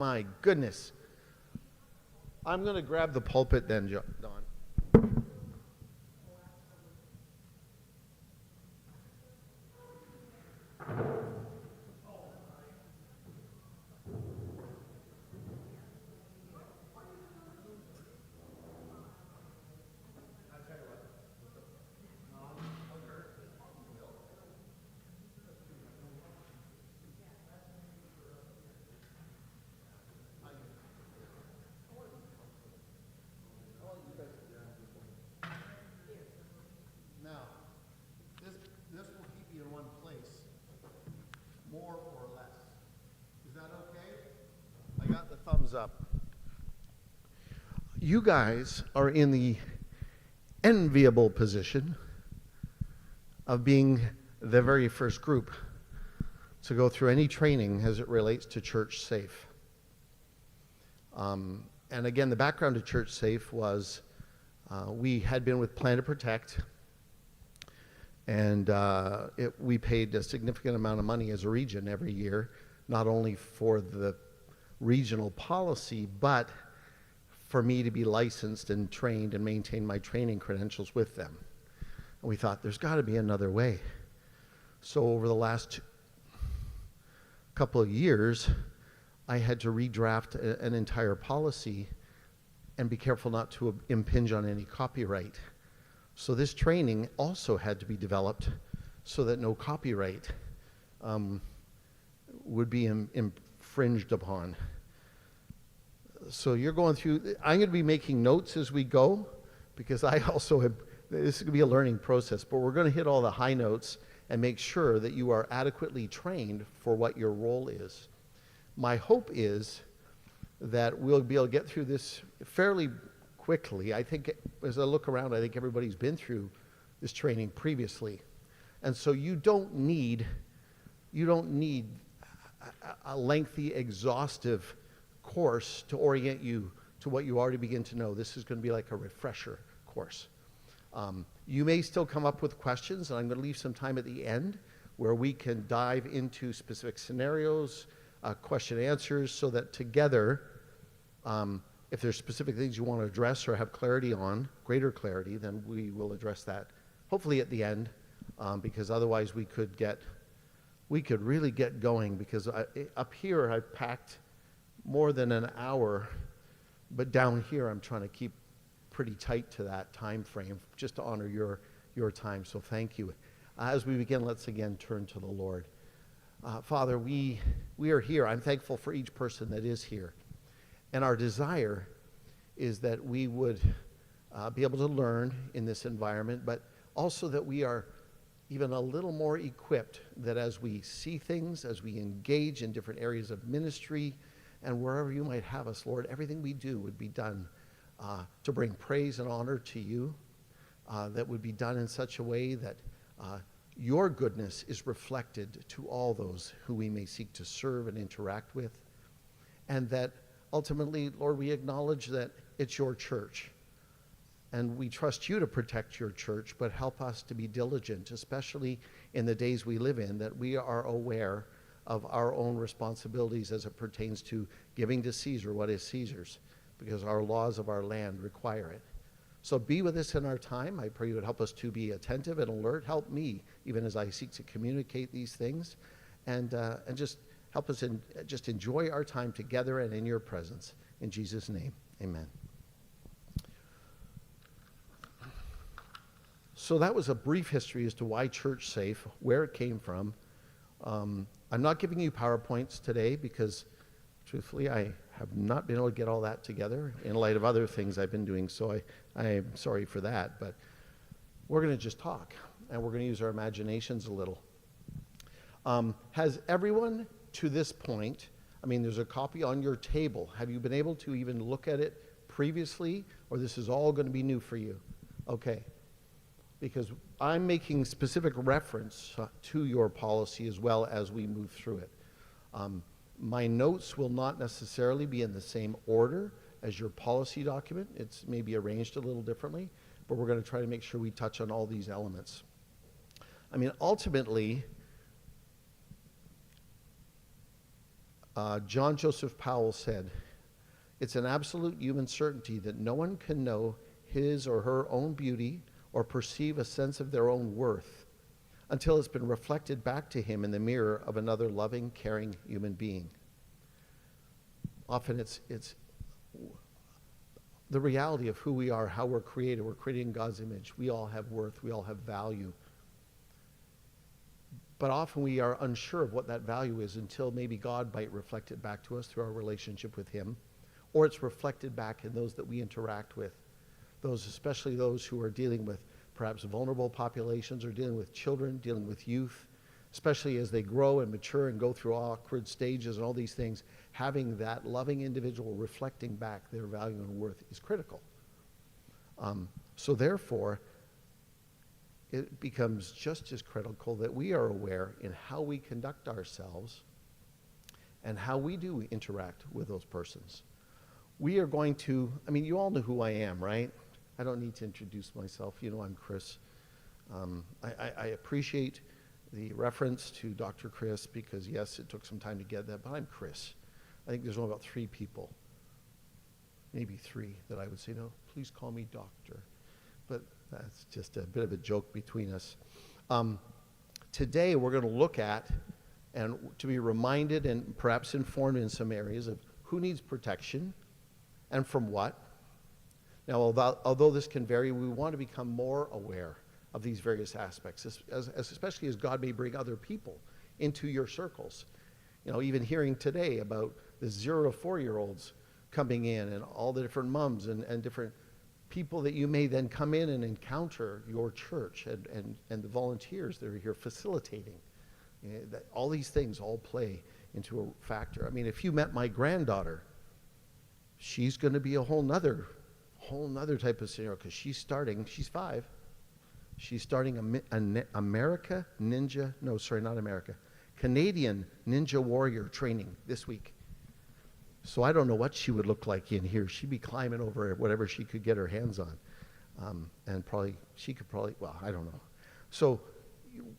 My goodness. I'm going to grab the pulpit then, Don. Now, this will keep you in one place, more or less. Is that okay? I got the thumbs up. You guys are in the enviable position of being the very first group to go through any training as it relates to ChurchSafe. And again, the background to ChurchSafe was we had been with Plan to Protect, and we paid a significant amount of money as a region every year, not only for the regional policy, but for me to be licensed and trained and maintain my training credentials with them. And we thought, there's got to be another way. So over the last couple of years, I had to redraft an entire policy and be careful not to impinge on any copyright. So this training also had to be developed so that no copyright would be infringed upon. So you're going through, I'm going to be making notes as we go, because I also have, this is going to be a learning process, but we're going to hit all the high notes and make sure that you are adequately trained for what your role is. My hope is that we'll be able to get through this fairly quickly. I think as I look around, I think everybody's been through this training previously. And so you don't need a lengthy, exhaustive course to orient you to what you already begin to know. This is going to be like a refresher course. You may still come up with questions, and I'm going to leave some time at the end where we can dive into specific scenarios, question answers, so that together, if there's specific things you want to address or have clarity on, greater clarity, then we will address that, hopefully at the end, because otherwise we could really get going, because up here I've packed more than an hour, but down here I'm trying to keep pretty tight to that time frame just to honor your time, so thank you. As we begin, let's again turn to the Lord. Father, we are here. I'm thankful for each person that is here. And our desire is that we would be able to learn in this environment, but also that we are even a little more equipped, that as we see things, as we engage in different areas of ministry, and wherever you might have us, Lord, everything we do would be done to bring praise and honor to you, that would be done in such a way that your goodness is reflected to all those who we may seek to serve and interact with, and that ultimately, Lord, we acknowledge that it's your church, and we trust you to protect your church, but help us to be diligent, especially in the days we live in, that we are aware of our own responsibilities as it pertains to giving to Caesar what is Caesar's, because our laws of our land require it. So be with us in our time. I pray you would help us to be attentive and alert. Help me, even as I seek to communicate these things, and just help us just enjoy our time together and in your presence. In Jesus' name, amen. So that was a brief history as to why ChurchSafe, where it came from. I'm not giving you PowerPoints today because, truthfully, I have not been able to get all that together in light of other things I've been doing, so I am sorry for that. But we're going to just talk, and we're going to use our imaginations a little. Has everyone to this point, I mean, there's a copy on your table. Have you been able to even look at it previously, or this is all going to be new for you? Okay. Because I'm making specific reference to your policy as well as we move through it. My notes will not necessarily be in the same order as your policy document. It's maybe arranged a little differently, but we're going to try to make sure we touch on all these elements. I mean, ultimately, John Joseph Powell said, "It's an absolute human certainty that no one can know his or her own beauty or perceive a sense of their own worth until it's been reflected back to him in the mirror of another loving, caring human being." Often it's the reality of who we are, how we're created. We're created in God's image. We all have worth. We all have value. But often we are unsure of what that value is until maybe God might reflect it back to us through our relationship with him, or it's reflected back in those that we interact with, those, especially those who are dealing with perhaps vulnerable populations or dealing with children, dealing with youth, especially as they grow and mature and go through awkward stages and all these things. Having that loving individual reflecting back their value and worth is critical. So therefore, it becomes just as critical that we are aware in how we conduct ourselves and how we do interact with those persons. We are going to, I mean, you all know who I am, right? I don't need to introduce myself. You know I'm Chris. I appreciate the reference to Dr. Chris because, yes, it took some time to get that, but I'm Chris. I think there's only about 3 people, maybe 3, that I would say, no, please call me doctor. But that's just a bit of a joke between us. Today we're going to look at and to be reminded and perhaps informed in some areas of who needs protection and from what. Now, although this can vary, we want to become more aware of these various aspects, especially as God may bring other people into your circles. You know, even hearing today about the 0 to 4-year-olds coming in and all the different mums and different people that you may then come in and encounter your church and the volunteers that are here facilitating. You know, all these things all play into a factor. I mean, if you met my granddaughter, she's going to be a whole nother type of scenario because she's 5. She's starting Canadian Ninja Warrior training this week. So I don't know what she would look like in here. She'd be climbing over whatever she could get her hands on. And well, I don't know. So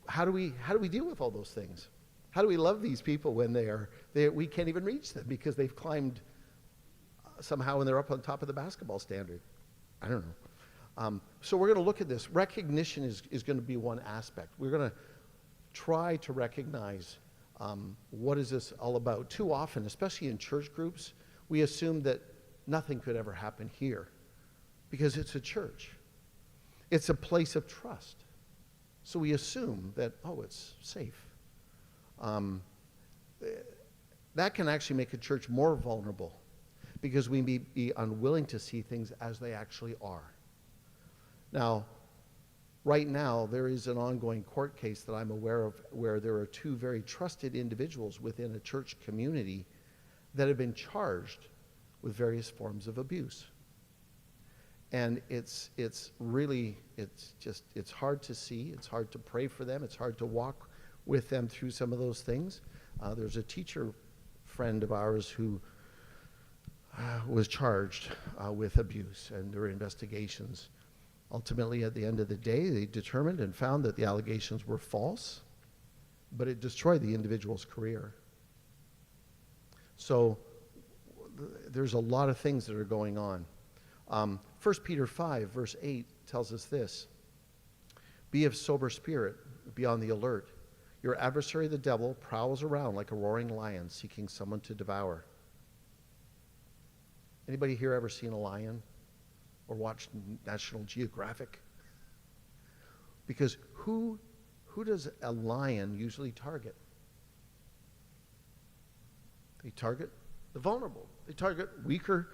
how do we deal with all those things? How do we love these people when we can't even reach them because they've climbed somehow and they're up on top of the basketball standard? I don't know. So we're going to look at this. Recognition is going to be one aspect. We're going to try to recognize what is this all about. Too often, especially in church groups, we assume that nothing could ever happen here because it's a church. It's a place of trust. So we assume that, it's safe. That can actually make a church more vulnerable because we may be unwilling to see things as they actually are. Now, right now, there is an ongoing court case that I'm aware of where there are 2 very trusted individuals within a church community that have been charged with various forms of abuse. And it's hard to see. It's hard to pray for them. It's hard to walk with them through some of those things. There's a teacher friend of ours who was charged with abuse, and there were investigations. Ultimately, at the end of the day, they determined and found that the allegations were false, but it destroyed the individual's career. So there's a lot of things that are going on. 1 Peter 5, verse 8 tells us this: "Be of sober spirit, be on the alert. Your adversary, the devil, prowls around like a roaring lion, seeking someone to devour." Anybody here ever seen a lion or watched National Geographic? Because who does a lion usually target? They target the vulnerable. They target weaker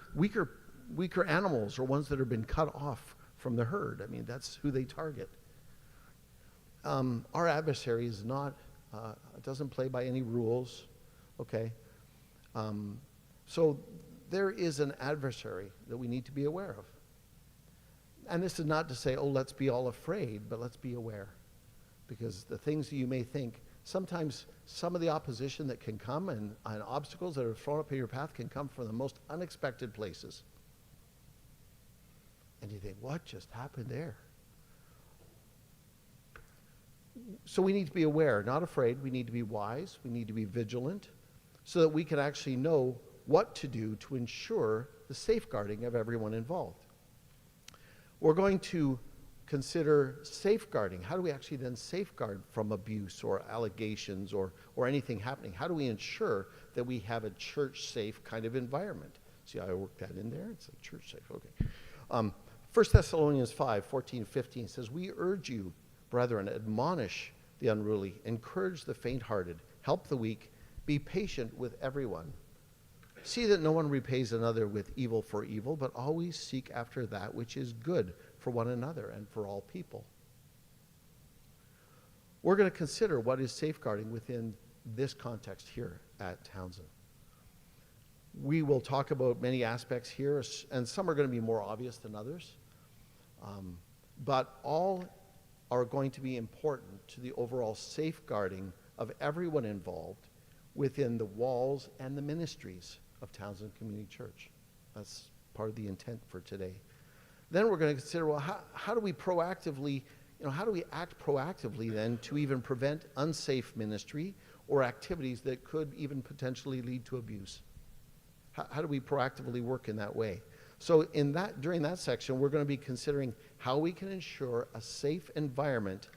animals or ones that have been cut off from the herd. I mean, that's who they target. Our adversary is not, doesn't play by any rules, okay? So there is an adversary that we need to be aware of. And this is not to say, let's be all afraid, but let's be aware. Because the things that you may think, sometimes some of the opposition that can come and obstacles that are thrown up in your path can come from the most unexpected places. And you think, what just happened there? So we need to be aware, not afraid. We need to be wise. We need to be vigilant so that we can actually know what to do to ensure the safeguarding of everyone involved. We're going to consider safeguarding. How do we actually then safeguard from abuse or allegations or anything happening? How do we ensure that we have a church-safe kind of environment? See how I worked that in there? It's like church-safe, okay. 1 Thessalonians 5, 14, 15 says, "We urge you, brethren, admonish the unruly, encourage the faint-hearted, help the weak, be patient with everyone. See that no one repays another with evil for evil, but always seek after that which is good for one another and for all people." We're going to consider what is safeguarding within this context here at Townsend. We will talk about many aspects here, and some are going to be more obvious than others, but all are going to be important to the overall safeguarding of everyone involved within the walls and the ministries of Townsend Community Church. That's part of the intent for today. Then we're going to consider, well, how do we proactively, how do we act proactively then to even prevent unsafe ministry or activities that could even potentially lead to abuse? How do we proactively work in that way? So during that section, we're going to be considering how we can ensure a safe environment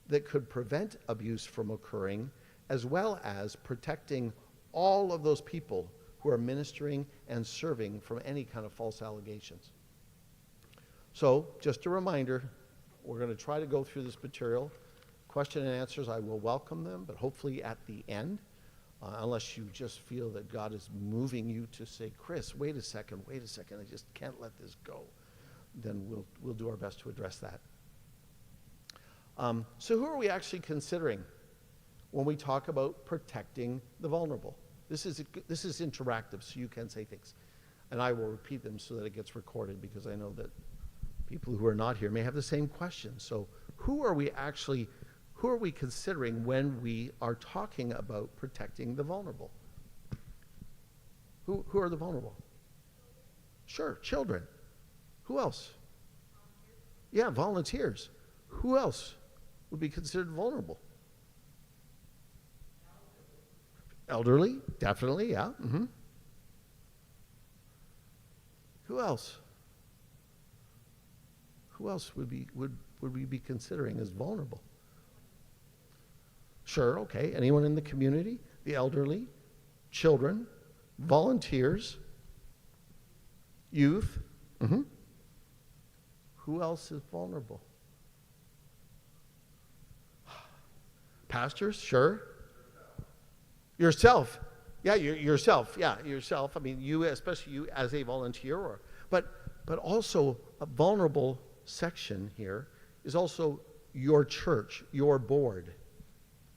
that could prevent abuse from occurring, as well as protecting all of those people who are ministering and serving from any kind of false allegations. So, just a reminder, we're going to try to go through this material. Question and answers, I will welcome them, but hopefully at the end, unless you just feel that God is moving you to say, Chris, wait a second, I just can't let this go, then we'll do our best to address that. So who are we actually considering when we talk about protecting the vulnerable? This is interactive, so you can say things. And I will repeat them so that it gets recorded, because I know that people who are not here may have the same question. So who are we considering when we are talking about protecting the vulnerable? Who are the vulnerable? Sure, children. Who else? Yeah, volunteers. Who else would be considered vulnerable? Elderly, definitely, yeah. Mm-hmm. Who else? Who else would we be considering as vulnerable? Sure, okay. Anyone in the community? The elderly, children, volunteers, youth. Mm-hmm. Who else is vulnerable? Pastors, sure. Yourself. Yeah, yourself. Yeah, yourself. I mean, you, especially you as a volunteer, but also a vulnerable section here is also your church, your board.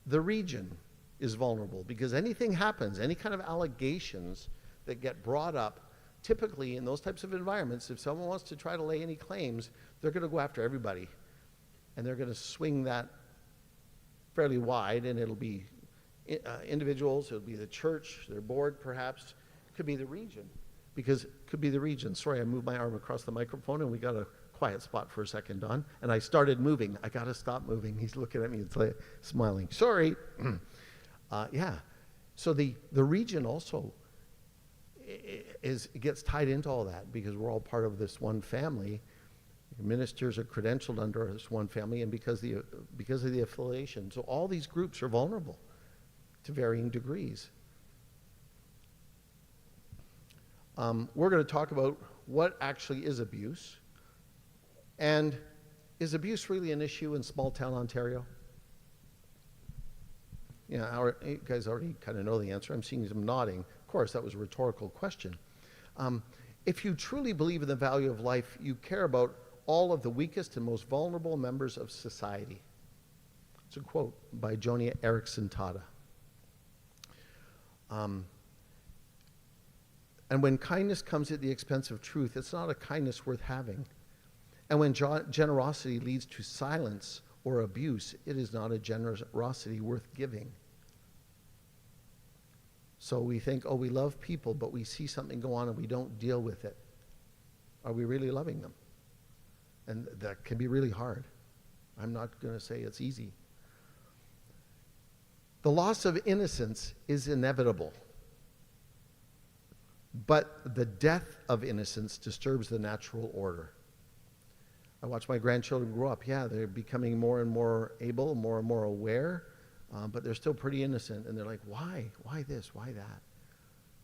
The region is vulnerable because anything happens, any kind of allegations that get brought up, typically in those types of environments, if someone wants to try to lay any claims, they're going to go after everybody. And they're going to swing that fairly wide, and it'll be individuals, it'll be the church, their board perhaps, it could be the region. Because it could be the region. Sorry, I moved my arm across the microphone and we got a quiet spot for a second, Don. And I started moving. I got to stop moving. He's looking at me and smiling. Sorry. Yeah. So the region also gets tied into all that because we're all part of this one family. Ministers are credentialed under this one family, and because of the affiliation. So all these groups are vulnerable to varying degrees. We're going to talk about what actually is abuse. And is abuse really an issue in small town Ontario? Yeah, you guys already kind of know the answer. I'm seeing some nodding. Of course, that was a rhetorical question. If you truly believe in the value of life, you care about all of the weakest and most vulnerable members of society. It's a quote by Joni Eareckson Tada. And when kindness comes at the expense of truth, it's not a kindness worth having. And when generosity leads to silence or abuse, it is not a generosity worth giving. So we think, oh, we love people, but we see something go on and we don't deal with it. Are we really loving them? And that can be really hard. I'm not going to say it's easy. The loss of innocence is inevitable. But the death of innocence disturbs the natural order. I watch my grandchildren grow up. Yeah, they're becoming more and more able, more and more aware, but they're still pretty innocent. And they're like, why? Why this? Why that?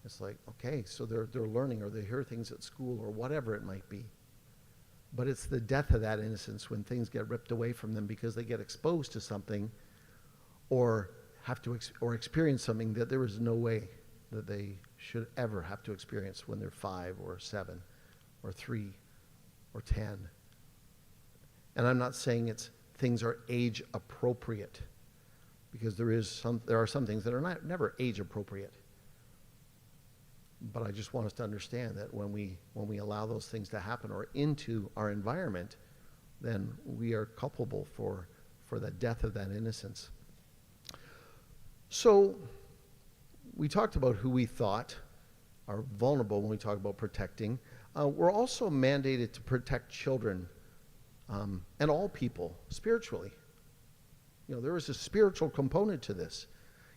It's like, okay, so they're learning, or they hear things at school, or whatever it might be. But it's the death of that innocence when things get ripped away from them because they get exposed to something or have to or experience something that there is no way that they should ever have to experience when they're 5 or 7 or 3 or 10. And I'm not saying things are age appropriate, because there are some things that are never age appropriate. But I just want us to understand that when we allow those things to happen or into our environment, then we are culpable for the death of that innocence. So we talked about who we thought are vulnerable when we talk about protecting. We're also mandated to protect children and all people spiritually. There is a spiritual component to this.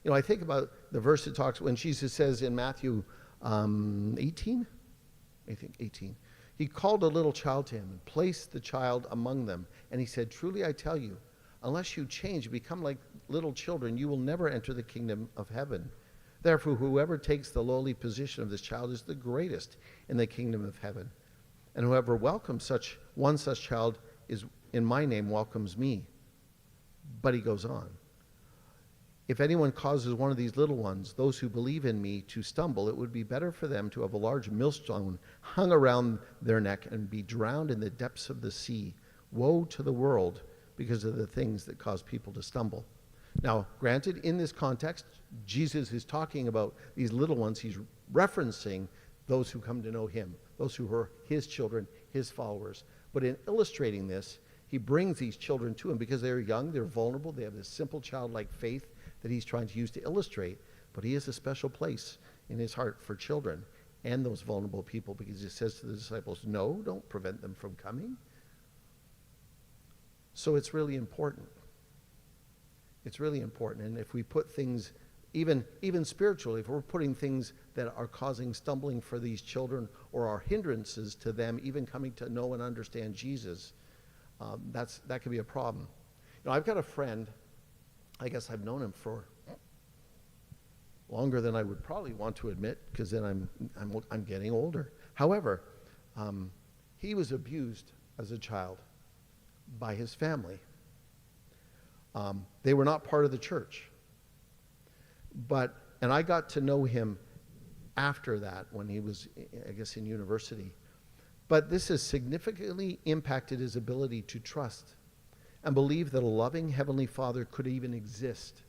I think about the verse that talks when Jesus says in Matthew 18, I think 18, he called a little child to him and placed the child among them. And he said, truly I tell you, unless you change, become like little children, you will never enter the kingdom of heaven. Therefore, whoever takes the lowly position of this child is the greatest in the kingdom of heaven. And whoever welcomes such child is in my name welcomes me. But he goes on. If anyone causes one of these little ones, those who believe in me, to stumble, it would be better for them to have a large millstone hung around their neck and be drowned in the depths of the sea. Woe to the world because of the things that cause people to stumble. Now, granted, in this context, Jesus is talking about these little ones. He's referencing those who come to know him, those who are his children, his followers. But in illustrating this, he brings these children to him because they're young, they're vulnerable, they have this simple childlike faith that he's trying to use to illustrate. But he has a special place in his heart for children and those vulnerable people, because he says to the disciples, no, don't prevent them from coming. So it's really important. It's really important. And if we put things, even spiritually, if we're putting things that are causing stumbling for these children or are hindrances to them even coming to know and understand Jesus, that could be a problem. I've got a friend, I guess I've known him for longer than I would probably want to admit, because then I'm getting older. However, he was abused as a child by his family. They were not part of the church. And I got to know him after that when he was, I guess, in university. But this has significantly impacted his ability to trust and believe that a loving Heavenly Father could even exist.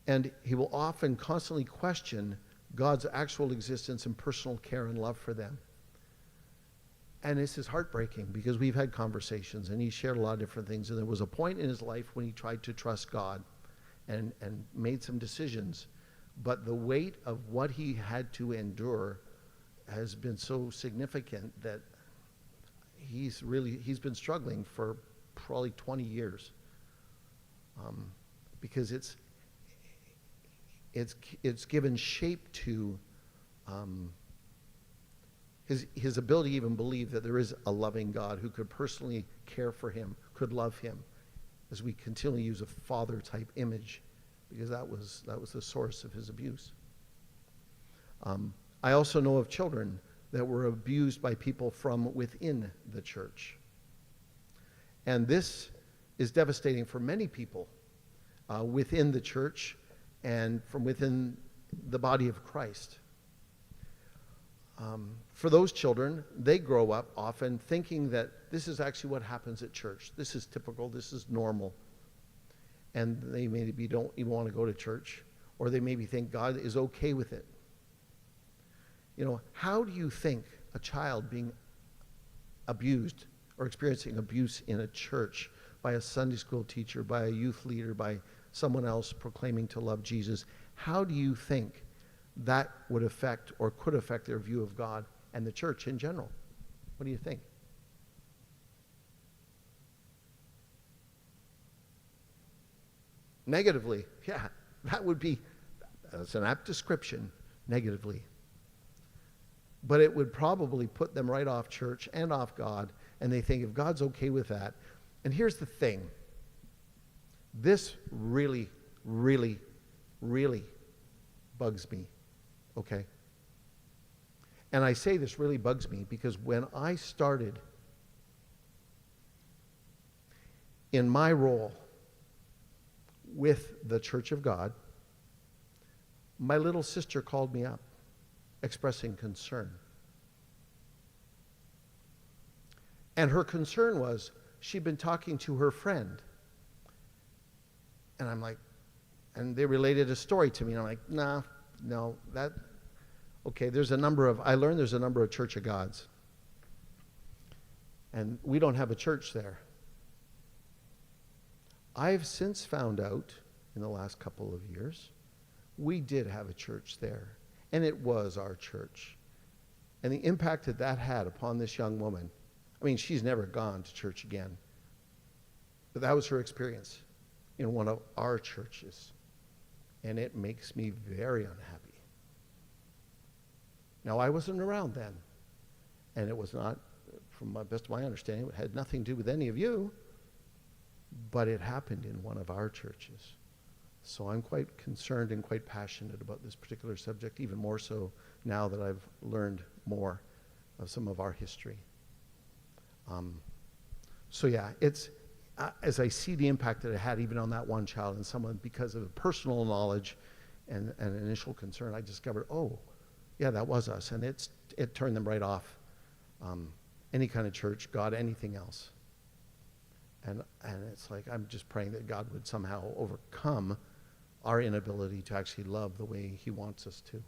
And he will often constantly question God's actual existence and personal care and love for them. And this is heartbreaking, because we've had conversations and he shared a lot of different things. And there was a point in his life when he tried to trust God and made some decisions. But the weight of what he had to endure has been so significant that he's been struggling for probably 20 years. Because it's given shape to his ability to even believe that there is a loving God who could personally care for him, could love him, as we continually use a father-type image, because that was the source of his abuse. I also know of children that were abused by people from within the church. And this is devastating for many people within the church and from within the body of Christ. For those children, they grow up often thinking that this is actually what happens at church. This is typical, this is normal. And they maybe don't even want to go to church, or they maybe think God is okay with it. How do you think a child being abused or experiencing abuse in a church by a Sunday school teacher, by a youth leader, by someone else proclaiming to love Jesus, how do you think that would affect or could affect their view of God and the church in general? What do you think? Negatively, yeah, that's an apt description. Negatively. but it would probably put them right off church and off God, and they think if God's okay with that. And here's the thing. This really, really, really bugs me, okay? And I say this really bugs me because when I started in my role with the Church of God, my little sister called me up expressing concern. And her concern was she'd been talking to her friend. And I'm like, and they related a story to me. And I'm like, no, okay, I learned there's a number of Church of Gods. And we don't have a church there. I've since found out in the last couple of years, we did have a church there. And it was our church. And the impact that had upon this young woman, I mean, she's never gone to church again. But that was her experience in one of our churches. And it makes me very unhappy. Now, I wasn't around then. And it was not, from my best of my understanding, it had nothing to do with any of you. But it happened in one of our churches. So I'm quite concerned and quite passionate about this particular subject, even more so now that I've learned more of some of our history. So yeah, it's as I see the impact that it had even on that one child and someone because of personal knowledge and initial concern, I discovered, oh, yeah, that was us. And it turned them right off any kind of church, God, anything else. And it's like I'm just praying that God would somehow overcome our inability to actually love the way he wants us to.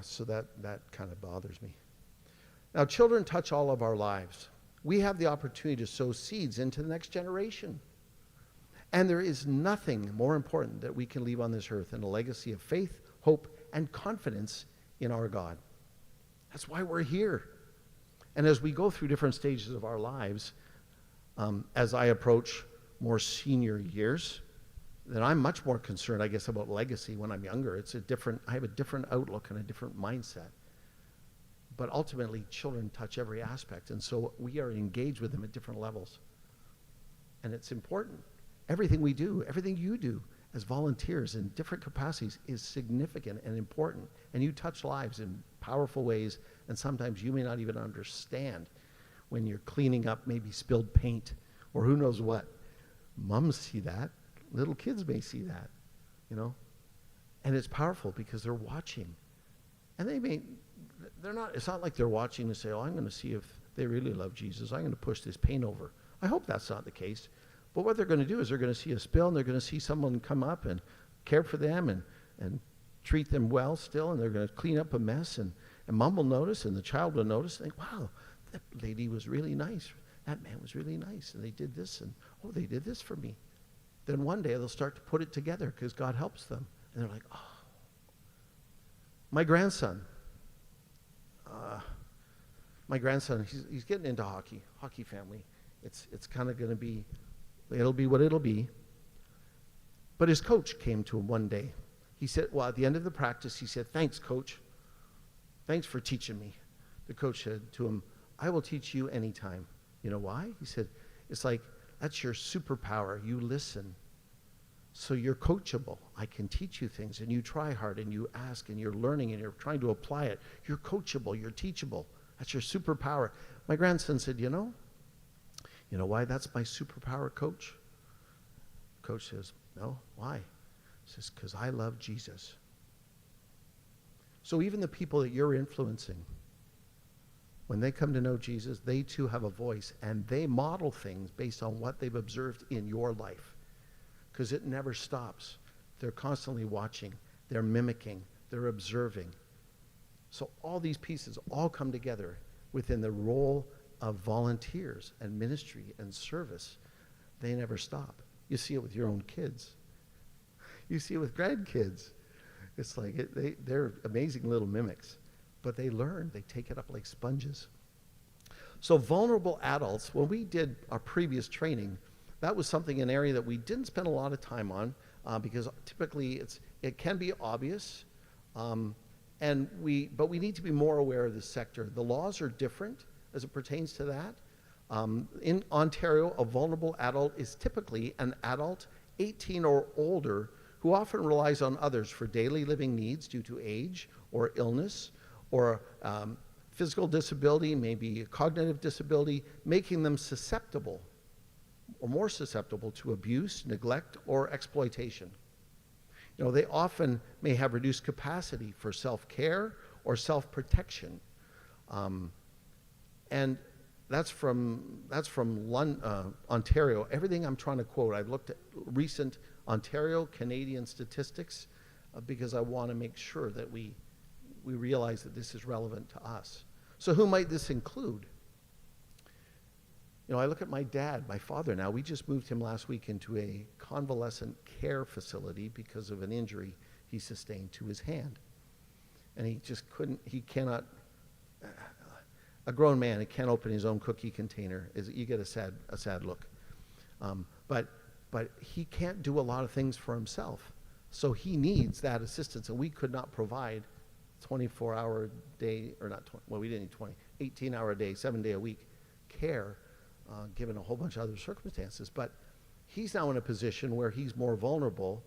So that kind of bothers me. Now, children touch all of our lives. We have the opportunity to sow seeds into the next generation. And there is nothing more important that we can leave on this earth than a legacy of faith, hope, and confidence in our God. That's why we're here. And as we go through different stages of our lives, as I approach more senior years, then I'm much more concerned, I guess, about legacy when I'm younger. I have a different outlook and a different mindset. But ultimately, children touch every aspect, and so we are engaged with them at different levels. And it's important. Everything we do, everything you do as volunteers in different capacities is significant and important. And you touch lives in powerful ways, and sometimes you may not even understand when you're cleaning up maybe spilled paint or who knows what. Moms see that. Little kids may see that, And it's powerful because they're watching. And it's not like they're watching and say, oh, I'm going to see if they really love Jesus. I'm going to push this paint over. I hope that's not the case. But what they're going to do is they're going to see a spill, and they're going to see someone come up and care for them and treat them well still, and they're going to clean up a mess, and mom will notice, and the child will notice, and think, wow, that lady was really nice. That man was really nice, and they did this, and oh, they did this for me. Then one day they'll start to put it together because God helps them. And they're like, oh. My grandson, he's getting into hockey family. It's kind of going to be, it'll be what it'll be. But his coach came to him one day. He said, at the end of the practice, he said, thanks, coach. Thanks for teaching me. The coach said to him, I will teach you anytime. You know why? He said, it's like, that's your superpower. You listen. So you're coachable. I can teach you things, and you try hard, and you ask, and you're learning, and you're trying to apply it. You're coachable. You're teachable. That's your superpower. My grandson said, you know why that's my superpower, coach? Coach says, no, why? He says, because I love Jesus. So even the people that you're influencing, when they come to know Jesus, they too have a voice, and they model things based on what they've observed in your life. Because it never stops. They're constantly watching. They're mimicking. They're observing. So all these pieces all come together within the role of volunteers and ministry and service. They never stop. You see it with your own kids. You see it with grandkids. It's like they're amazing little mimics. But they learn. They take it up like sponges. So vulnerable adults, when we did our previous training, that was an area that we didn't spend a lot of time on because typically it can be obvious, But we need to be more aware of this sector. The laws are different as it pertains to that. In Ontario, a vulnerable adult is typically an adult 18 or older who often relies on others for daily living needs due to age or illness or physical disability, maybe a cognitive disability, making them susceptible or more susceptible to abuse, neglect, or exploitation. They often may have reduced capacity for self-care or self-protection. And that's from Ontario. Everything I'm trying to quote, I've looked at recent Ontario, Canadian statistics because I want to make sure that we realize that this is relevant to us. So who might this include? I look at my dad, my father now. We just moved him last week into a convalescent care facility because of an injury he sustained to his hand. And he cannot, a grown man, he can't open his own cookie container. You get a sad look. But he can't do a lot of things for himself. So he needs that assistance, and we could not provide 24-hour day, or not 20, well, we didn't need 20, 18-hour a day, 7-day a week care, given a whole bunch of other circumstances. But he's now in a position where he's more vulnerable,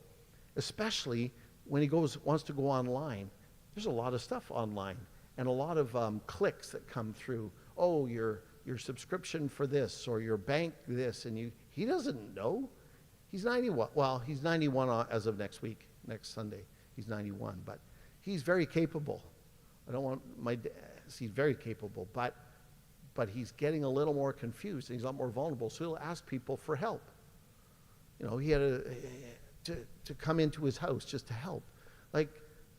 especially when he wants to go online. There's a lot of stuff online and a lot of clicks that come through. Oh, your subscription for this or your bank this, and he doesn't know. He's 91. Well, he's 91 as of next Sunday. He's 91, but he's very capable. I don't want he's very capable, but he's getting a little more confused and he's a lot more vulnerable. So he'll ask people for help. He had to come into his house just to help. Like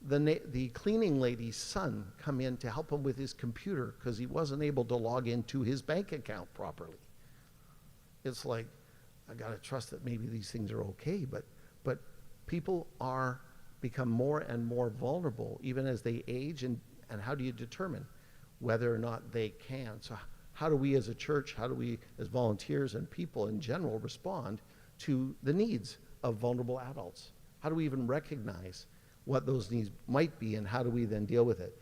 the cleaning lady's son come in to help him with his computer because he wasn't able to log into his bank account properly. It's like, I got to trust that maybe these things are okay, but people become more and more vulnerable even as they age, and how do you determine whether or not they can? So how do we as a church, how do we as volunteers and people in general respond to the needs of vulnerable adults? How do we even recognize what those needs might be, and how do we then deal with it?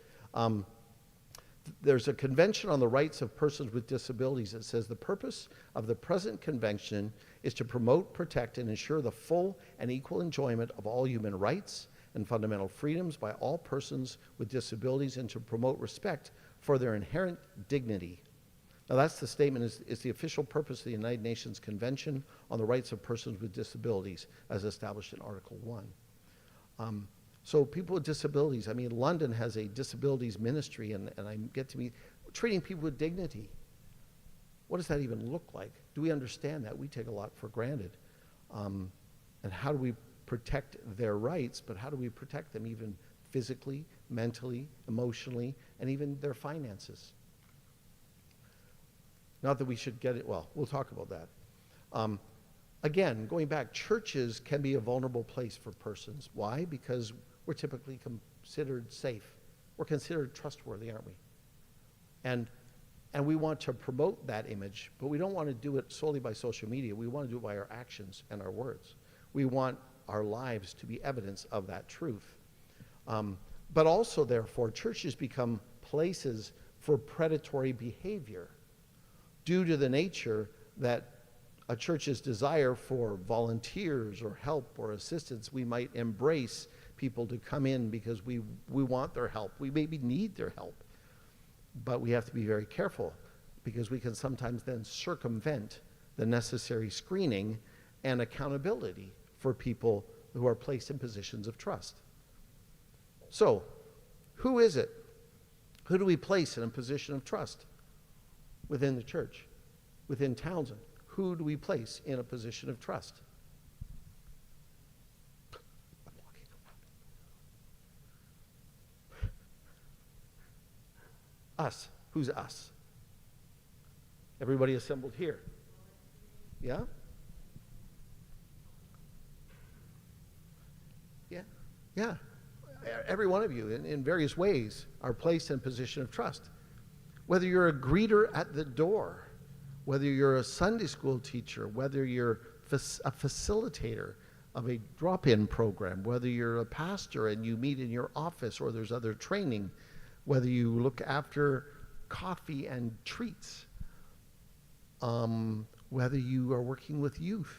There's a convention on the rights of persons with disabilities that says the purpose of the present convention is to promote, protect, and ensure the full and equal enjoyment of all human rights and fundamental freedoms by all persons with disabilities, and to promote respect for their inherent dignity. Now that's the statement, is the official purpose of the United Nations Convention on the Rights of Persons with Disabilities as established in Article 1. So people with disabilities, London has a disabilities ministry, and I get to meet, treating people with dignity. What does that even look like? Do we understand that? We take a lot for granted. And how do we protect their rights, but how do we protect them even physically, mentally, emotionally, and even their finances? Not that we should get it, well, we'll talk about that. Again, going back, churches can be a vulnerable place for persons. Why? Because we're typically considered safe. We're considered trustworthy, aren't we? And we want to promote that image, but we don't want to do it solely by social media. We want to do it by our actions and our words. We want our lives to be evidence of that truth. But also, therefore, churches become places for predatory behavior due to the nature that a church's desire for volunteers or help or assistance. We might embrace people to come in because we want their help. We maybe need their help. But we have to be very careful because we can sometimes then circumvent the necessary screening and accountability for people who are placed in positions of trust. So, who is it? Who do we place in a position of trust within the church, within Townsend? Who do we place in a position of trust? I'm walking around. Us. Who's us? Everybody assembled here. Yeah? Yeah. Yeah. Every one of you in various ways are placed in a position of trust. Whether you're a greeter at the door, whether you're a Sunday school teacher, whether you're a facilitator, of a drop-in program, whether you're a pastor and you meet in your office or there's other training, whether you look after coffee and treats, whether you are working with youth,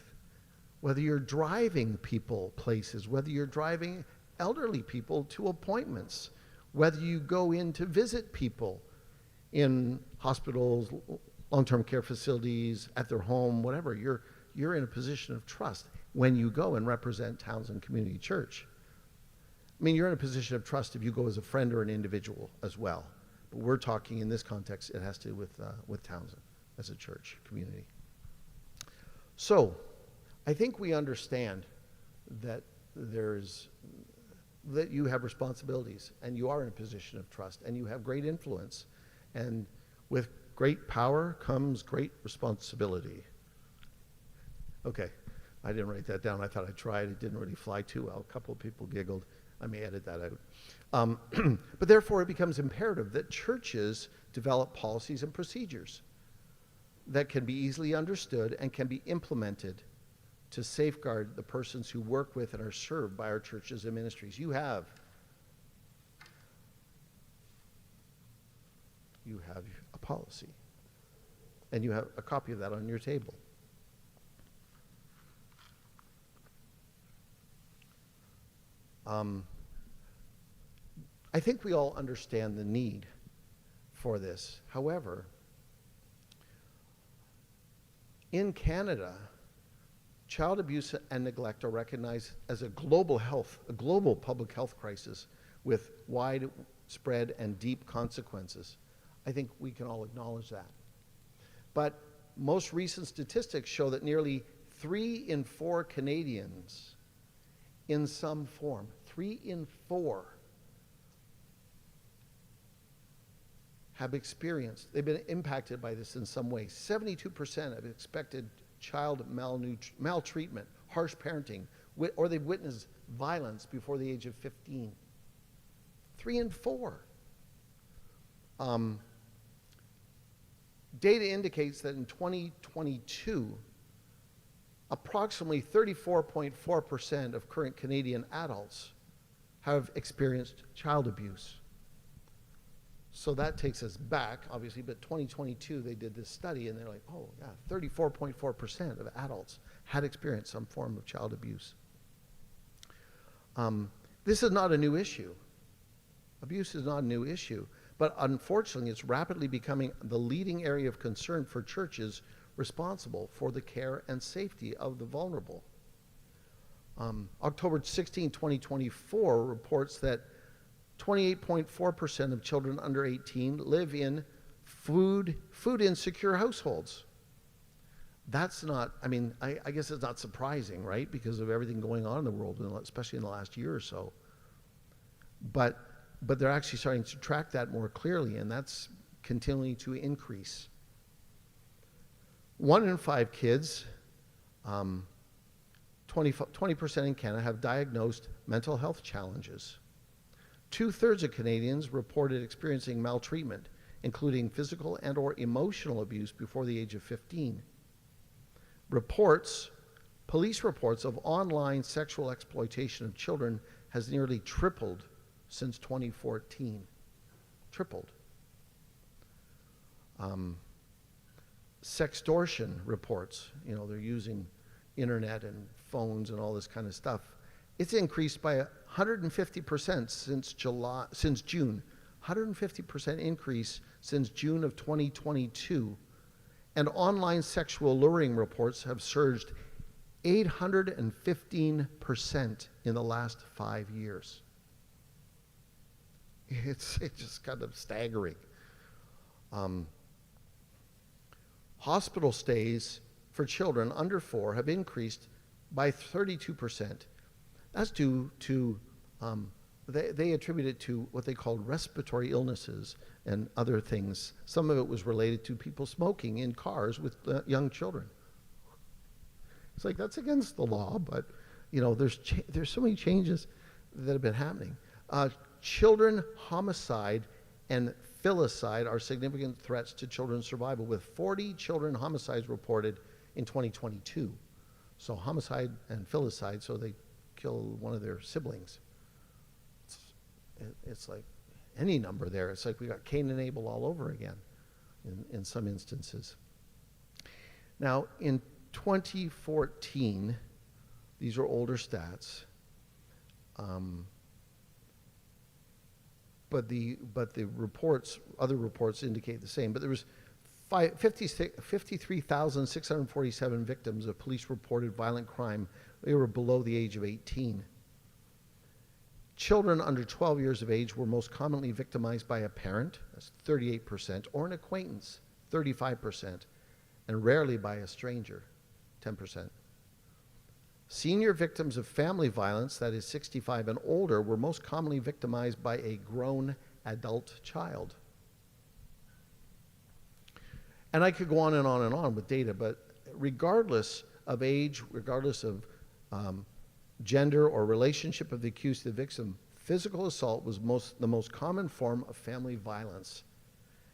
whether you're driving people places, whether you're driving elderly people to appointments, whether you go in to visit people in hospitals, long-term care facilities, at their home, whatever, you're in a position of trust when you go and represent Townsend Community Church. I mean, you're in a position of trust if you go as a friend or an individual as well. But we're talking in this context, it has to do with Townsend as a church community. So, I think we understand that that you have responsibilities and you are in a position of trust and you have great influence, and with great power comes great responsibility. Okay, I didn't write that down. I thought I tried. It didn't really fly too well. A couple of people giggled. I may edit that out. But therefore, it becomes imperative that churches develop policies and procedures that can be easily understood and can be implemented to safeguard the persons who work with and are served by our churches and ministries. You have a policy, and you have a copy of that on your table. I think we all understand the need for this. However, in Canada, child abuse and neglect are recognized as a global public health crisis with widespread and deep consequences. I think we can all acknowledge that. But most recent statistics show that nearly 3 in 4 Canadians in some form, 3 in 4, they've been impacted by this in some way. 72% have expected child maltreatment, harsh parenting, or they've witnessed violence before the age of 15. 3 in 4. Data indicates that in 2022, approximately 34.4% of current Canadian adults have experienced child abuse. So that takes us back, obviously, but 2022 they did this study and they're like, oh yeah, 34.4% of adults had experienced some form of child abuse. This is not a new issue. Abuse is not a new issue, but unfortunately it's rapidly becoming the leading area of concern for churches responsible for the care and safety of the vulnerable. October 16, 2024 reports that 28.4% of children under 18 live in food insecure households. That's not, I guess it's not surprising, right? Because of everything going on in the world, especially in the last year or so. But they're actually starting to track that more clearly, and that's continuing to increase. 1 in 5 kids, 20% in Canada, have diagnosed mental health challenges. 2/3 of Canadians reported experiencing maltreatment, including physical and or emotional abuse before the age of 15. Police reports of online sexual exploitation of children has nearly tripled since 2014. Tripled. Sextortion reports, they're using internet and phones and all this kind of stuff. It's increased by 150% since June. 150% increase since June of 2022. And online sexual luring reports have surged 815% in the last 5 years. It's just kind of staggering. Hospital stays for children under 4 have increased by 32%. That's due to, they attribute it to what they called respiratory illnesses and other things. Some of it was related to people smoking in cars with young children. It's like, that's against the law, but there's so many changes that have been happening. Children homicide and filicide are significant threats to children's survival, with 40 children homicides reported in 2022. So homicide and filicide, so they kill one of their siblings. It's like any number there. It's like we got Cain and Abel all over again in some instances. Now, in 2014, these are older stats, but the reports, other reports indicate the same. But there was 53,647 victims of police-reported violent crime. They were below the age of 18. Children under 12 years of age were most commonly victimized by a parent, that's 38%, or an acquaintance, 35%, and rarely by a stranger, 10%. Senior victims of family violence, that is 65 and older, were most commonly victimized by a grown adult child. And I could go on and on and on with data, but regardless of age, regardless of gender or relationship of the accused to the victim, physical assault was the most common form of family violence,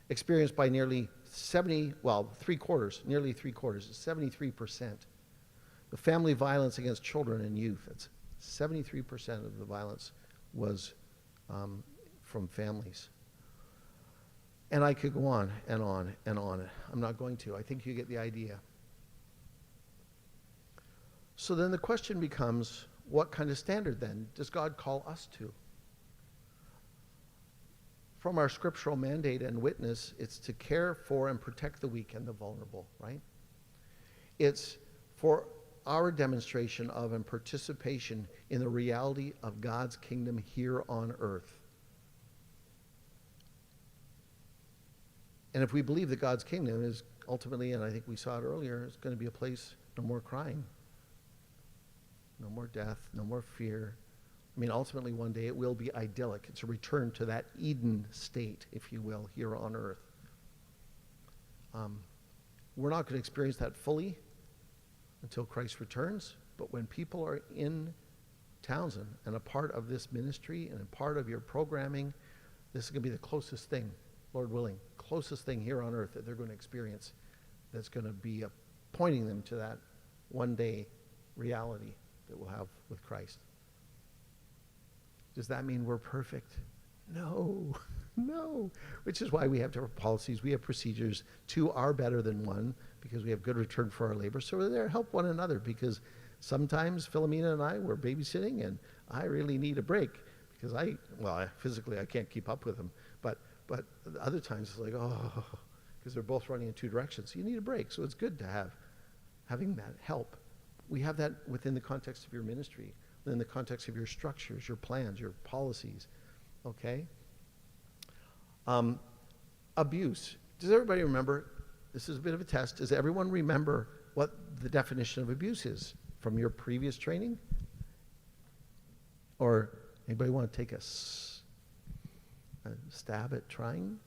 experienced by nearly nearly three quarters, 73%. The family violence against children and youth, that's 73% of the violence was from families. And I could go on and on and on. I'm not going to. I think you get the idea. So then the question becomes, what kind of standard then does God call us to? From our scriptural mandate and witness, it's to care for and protect the weak and the vulnerable, right? It's for our demonstration of and participation in the reality of God's kingdom here on earth. And if we believe that God's kingdom is ultimately, and I think we saw it earlier, it's going to be a place, no more crying, no more death, no more fear. I mean, ultimately one day it will be idyllic. It's a return to that Eden state, if you will, here on earth. We're not going to experience that fully until Christ returns, but when people are in Townsend and a part of this ministry and a part of your programming, this is going to be the closest thing, Lord willing, closest thing here on earth that they're going to experience that's going to be pointing them to that one day reality that we'll have with Christ. Does that mean we're perfect? No, no. Which is why we have different policies. We have procedures. 2 are better than 1 because we have good return for our labor. So we're there to help one another because sometimes Philomena and I were babysitting and I really need a break because physically I can't keep up with them. But other times it's like, because they're both running in 2 directions. So you need a break. So it's good to having that help. We have that within the context of your ministry, within the context of your structures, your plans, your policies. Okay? Abuse. Does everybody remember? This is a bit of a test. Does everyone remember what the definition of abuse is from your previous training? Or anybody want to take a stab at trying?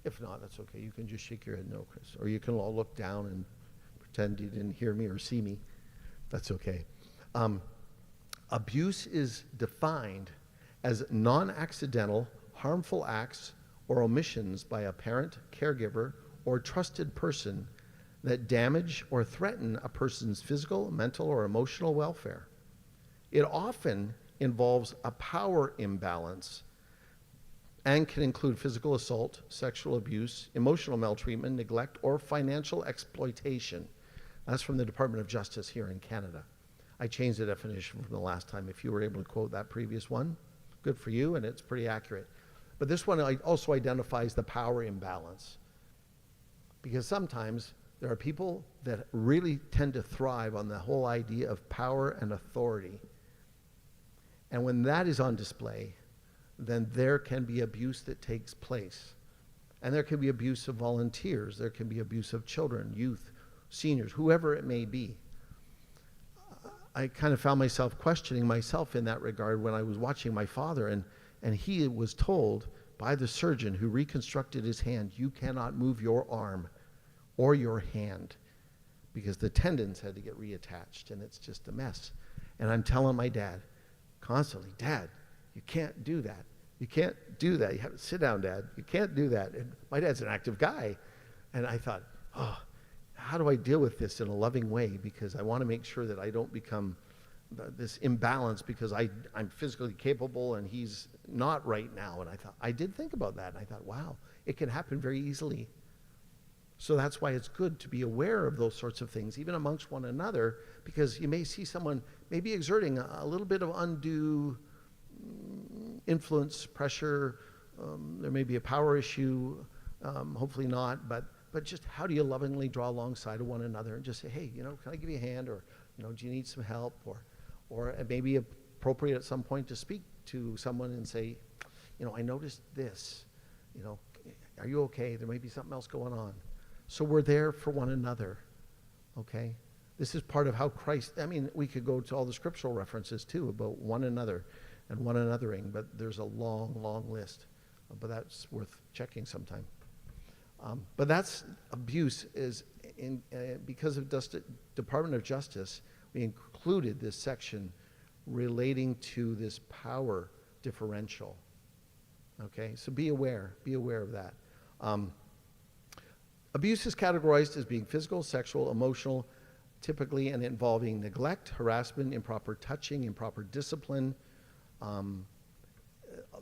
If not, that's okay. You can just shake your head no, Chris. Or you can all look down and pretend you didn't hear me or see me. That's okay. Abuse is defined as non-accidental, harmful acts or omissions by a parent, caregiver, or trusted person that damage or threaten a person's physical, mental, or emotional welfare. It often involves a power imbalance and can include physical assault, sexual abuse, emotional maltreatment, neglect, or financial exploitation. That's from the Department of Justice here in Canada. I changed the definition from the last time. If you were able to quote that previous one, good for you, and it's pretty accurate. But this one also identifies the power imbalance. Because sometimes there are people that really tend to thrive on the whole idea of power and authority. And when that is on display, then there can be abuse that takes place. And there can be abuse of volunteers. There can be abuse of children, youth, seniors, whoever it may be. I kind of found myself questioning myself in that regard when I was watching my father, and he was told by the surgeon who reconstructed his hand, you cannot move your arm or your hand because the tendons had to get reattached, and it's just a mess. And I'm telling my dad constantly, Dad, you can't do that. You can't do that. You have to sit down, Dad. You can't do that. And my dad's an active guy. And I thought, how do I deal with this in a loving way? Because I want to make sure that I don't become this imbalance because I'm physically capable and he's not right now. And I did think about that. And I thought, wow, it can happen very easily. So that's why it's good to be aware of those sorts of things, even amongst one another, because you may see someone maybe exerting a little bit of undue influence, pressure. There may be a power issue, hopefully not, but just how do you lovingly draw alongside of one another and just say, hey, can I give you a hand, or do you need some help, or it may be appropriate at some point to speak to someone and say, I noticed this, are you okay? There may be something else going on. So we're there for one another, okay? This is part of how Christ, we could go to all the scriptural references too about one another and one anothering, but there's a long, long list. But that's worth checking sometime. But that's abuse is because of Department of Justice, we included this section relating to this power differential. Okay, so be aware of that. Abuse is categorized as being physical, sexual, emotional, typically, and involving neglect, harassment, improper touching, improper discipline.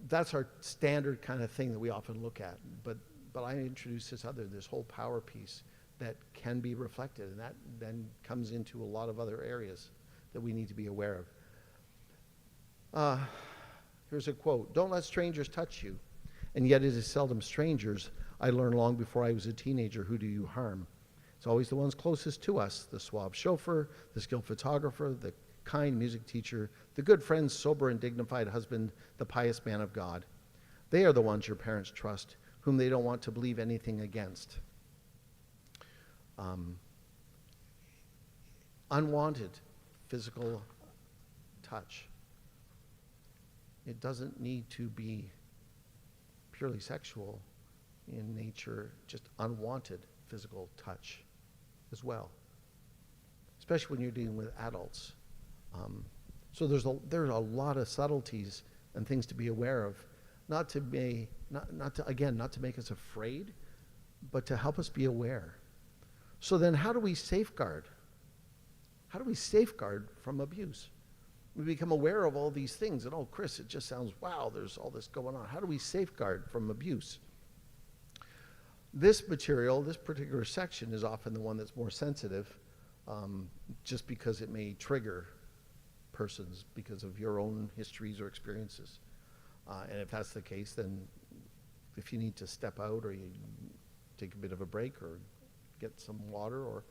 That's our standard kind of thing that we often look at. But I introduced this whole power piece that can be reflected, and that then comes into a lot of other areas that we need to be aware of. Here's a quote: "Don't let strangers touch you, and yet it is seldom strangers. I learned long before I was a teenager, who do you harm? It's always the ones closest to us, the suave chauffeur, the skilled photographer, the kind music teacher, the good friend, sober and dignified husband, the pious man of God. They are the ones your parents trust, whom they don't want to believe anything against." Unwanted physical touch. It doesn't need to be purely sexual in nature, just unwanted physical touch as well, especially when you're dealing with adults. So there's a lot of subtleties and things to be aware of, not to make us afraid, but to help us be aware. So then how do we safeguard? How do we safeguard from abuse? We become aware of all these things, and oh, Chris, it just sounds, wow, there's all this going on. How do we safeguard from abuse? This material, this particular section, is often the one that's more sensitive, just because it may trigger persons because of your own histories or experiences. And if that's the case, then if you need to step out, or you take a bit of a break, or get some water or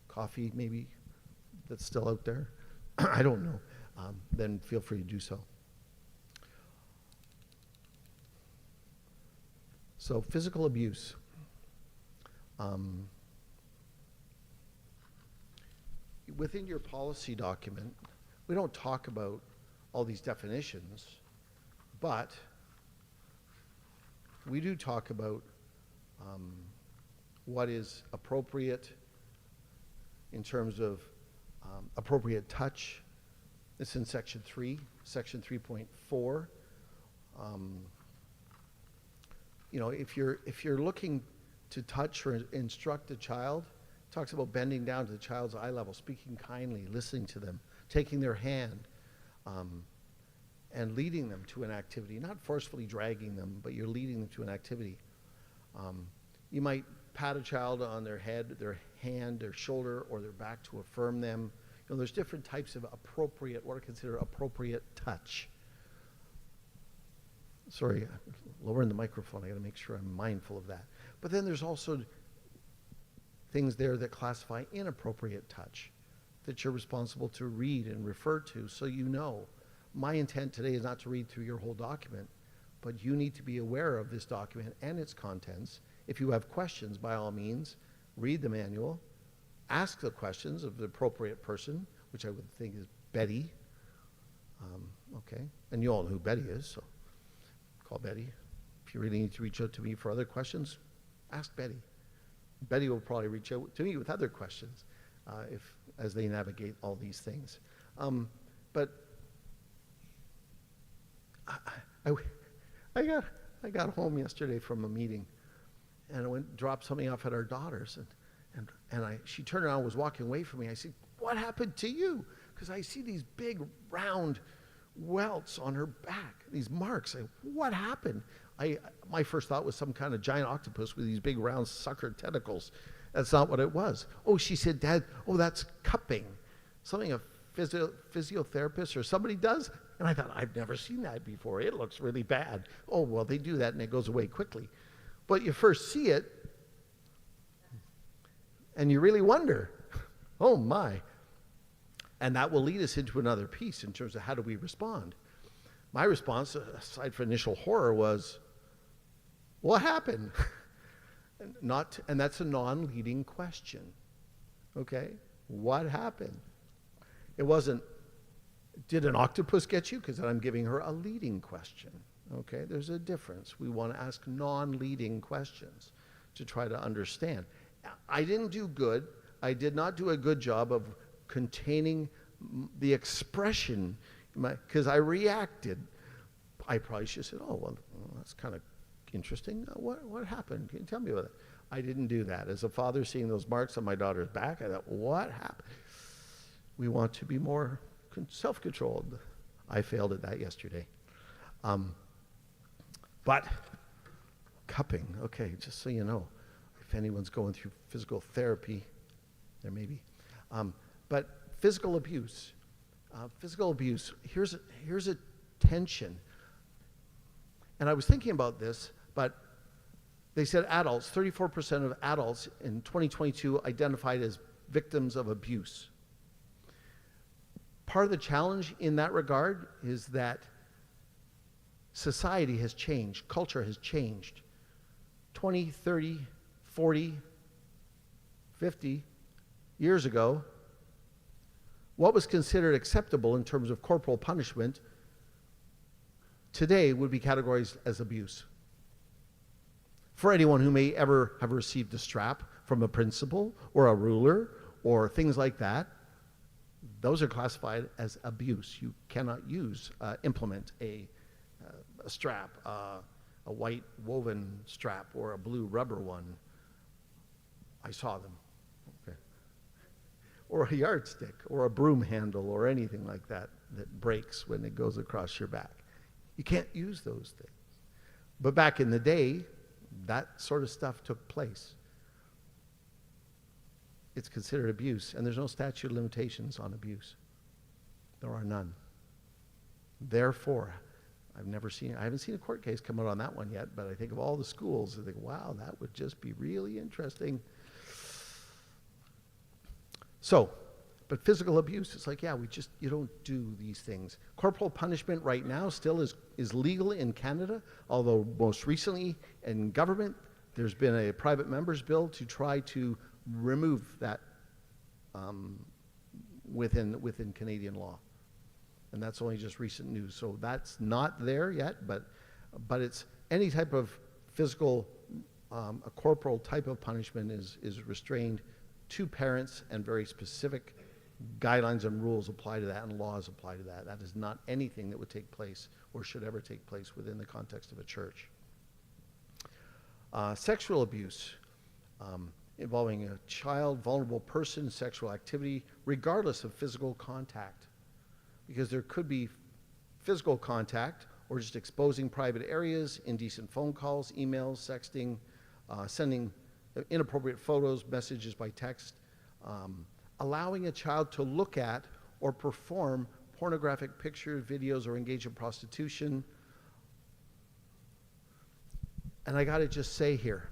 coffee maybe that's still out there, I don't know, then feel free to do so. So physical abuse. Within your policy document, we don't talk about all these definitions, but we do talk about what is appropriate in terms of appropriate touch. It's in section 3, section 3.4. If you're looking to touch or instruct a child, it talks about bending down to the child's eye level, speaking kindly, listening to them, taking their hand, and leading them to an activity, not forcefully dragging them, but you're leading them to an activity. You might pat a child on their head, their hand, their shoulder, or their back to affirm them. There's different types of appropriate, what are considered appropriate touch. Sorry, lowering the microphone. I got to make sure I'm mindful of that. But then there's also things there that classify inappropriate touch that you're responsible to read and refer to, so you know. My intent today is not to read through your whole document, but you need to be aware of this document and its contents. If you have questions, by all means, read the manual, ask the questions of the appropriate person, which I would think is Betty. Okay, and you all know who Betty is, so call Betty. If you really need to reach out to me for other questions, ask Betty. Betty will probably reach out to me with other questions as they navigate all these things. But I got home yesterday from a meeting, and I dropped something off at our daughter's, She turned around and was walking away from me. I said, "What happened to you?" Because I see these big, round welts on her back, these marks. What happened? My first thought was some kind of giant octopus with these big, round sucker tentacles. That's not what it was. Oh, she said, "Dad, that's cupping. Something a physiotherapist or somebody does." And I thought, I've never seen that before. It looks really bad. Oh, well, they do that and it goes away quickly. But you first see it, and you really wonder, oh my. And that will lead us into another piece in terms of how do we respond. My response, aside from initial horror, was, what happened? And that's a non-leading question. Okay? What happened? It wasn't, did an octopus get you? Because then I'm giving her a leading question. Okay? There's a difference. We want to ask non-leading questions to try to understand. I didn't do good. I did not do a good job of containing the expression, because I reacted. I probably should have said, "Oh, well, that's kind of interesting. What happened? Can you tell me about it?" I didn't do that. As a father seeing those marks on my daughter's back, I thought, what happened? We want to be more self-controlled. I failed at that yesterday. But cupping, okay, just so you know, if anyone's going through physical therapy, there may be. But physical abuse. Here's a tension. And I was thinking about this, but they said 34% of adults in 2022 identified as victims of abuse. Part of the challenge in that regard is that society has changed, culture has changed. 20, 30, 40, 50 years ago, what was considered acceptable in terms of corporal punishment today would be categorized as abuse. For anyone who may ever have received a strap from a principal or a ruler or things like that, those are classified as abuse. You cannot implement a strap, a white woven strap or a blue rubber one. I saw them. Okay. Or a yardstick or a broom handle or anything like that that breaks when it goes across your back. You can't use those things. But back in the day, that sort of stuff took place. It's considered abuse, and there's no statute of limitations on abuse. There are none. Therefore, I haven't seen a court case come out on that one yet, but I think of all the schools, I think, wow, that would just be really interesting. So, but physical abuse, it's like, yeah, you don't do these things. Corporal punishment right now still is legal in Canada, although most recently in government, there's been a private member's bill to try to remove that within Canadian law. And that's only just recent news. So that's not there yet, but it's any type of physical, a corporal type of punishment is restrained to parents, and very specific guidelines and rules apply to that and laws apply to that. That is not anything that would take place or should ever take place within the context of a church. Sexual abuse involving a child, vulnerable person, sexual activity, regardless of physical contact. Because there could be physical contact or just exposing private areas, indecent phone calls, emails, sexting, sending inappropriate photos, messages by text, allowing a child to look at or perform pornographic pictures, videos, or engage in prostitution. And I got to just say here,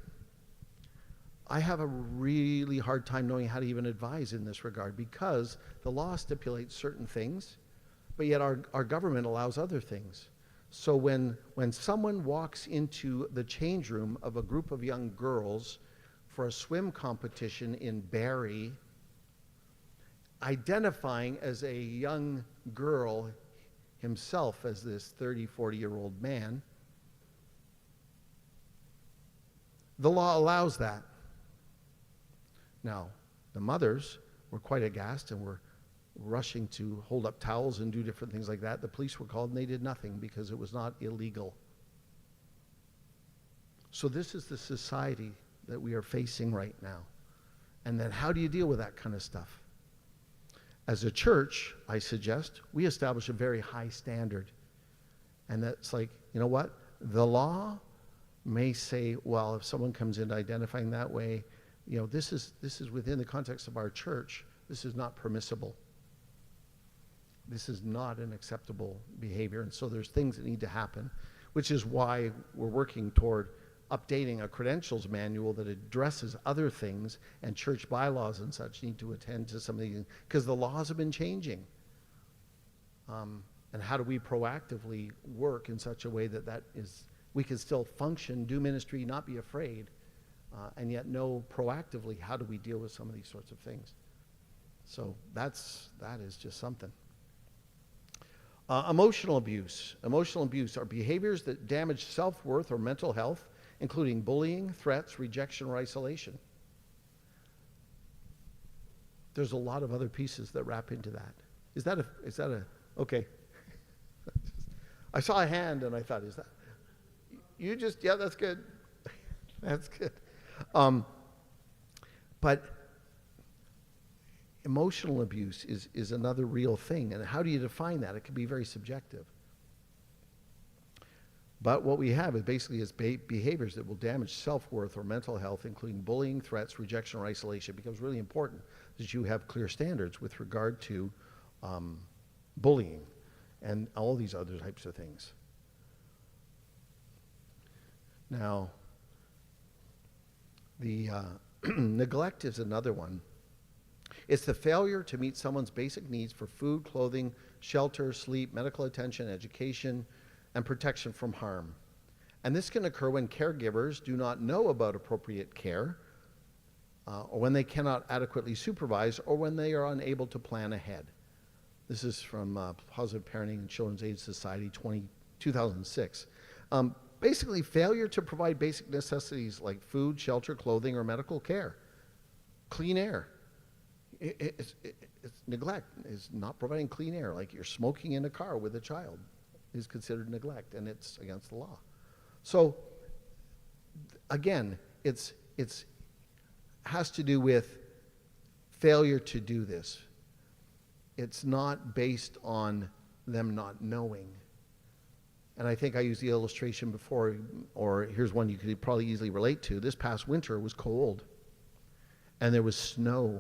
I have a really hard time knowing how to even advise in this regard, because the law stipulates certain things, but yet our government allows other things. So when someone walks into the change room of a group of young girls for a swim competition in Barrie, identifying as a young girl himself as this 30, 40-year-old man, the law allows that. Now, the mothers were quite aghast and were rushing to hold up towels and do different things like that. The police were called and they did nothing because it was not illegal. So this is the society that we are facing right now. And then how do you deal with that kind of stuff? As a church, I suggest we establish a very high standard. And that's like, you know what? The law may say, well, if someone comes in identifying that way, this is within the context of our church. This is not permissible. This is not an acceptable behavior. And so there's things that need to happen, which is why we're working toward updating a credentials manual that addresses other things, and church bylaws and such need to attend to some of these, because the laws have been changing. And how do we proactively work in such a way that we can still function, do ministry, not be afraid, and yet know proactively how do we deal with some of these sorts of things. So that is just something. Emotional abuse. Emotional abuse are behaviors that damage self-worth or mental health, including bullying, threats, rejection, or isolation. There's a lot of other pieces that wrap into that. Is that a, okay. I saw a hand and I thought, is that, yeah, that's good. That's good. But emotional abuse is another real thing. And how do you define that? It can be very subjective. But what we have is basically behaviors that will damage self-worth or mental health, including bullying, threats, rejection, or isolation. It becomes really important that you have clear standards with regard to bullying and all these other types of things. Now, the neglect is another one. It's the failure to meet someone's basic needs for food, clothing, shelter, sleep, medical attention, education, and protection from harm. And this can occur when caregivers do not know about appropriate care, or when they cannot adequately supervise, or when they are unable to plan ahead. This is from Positive Parenting and Children's Aid Society 2006. Basically, failure to provide basic necessities like food, shelter, clothing, or medical care. Clean air. It's neglect is not providing clean air, like you're smoking in a car with a child is considered neglect, and it's against the law. So again, it's has to do with failure to do this. It's not based on them not knowing. And I think I used the illustration before, or here's one you could probably easily relate to. This past winter was cold, and there was snow.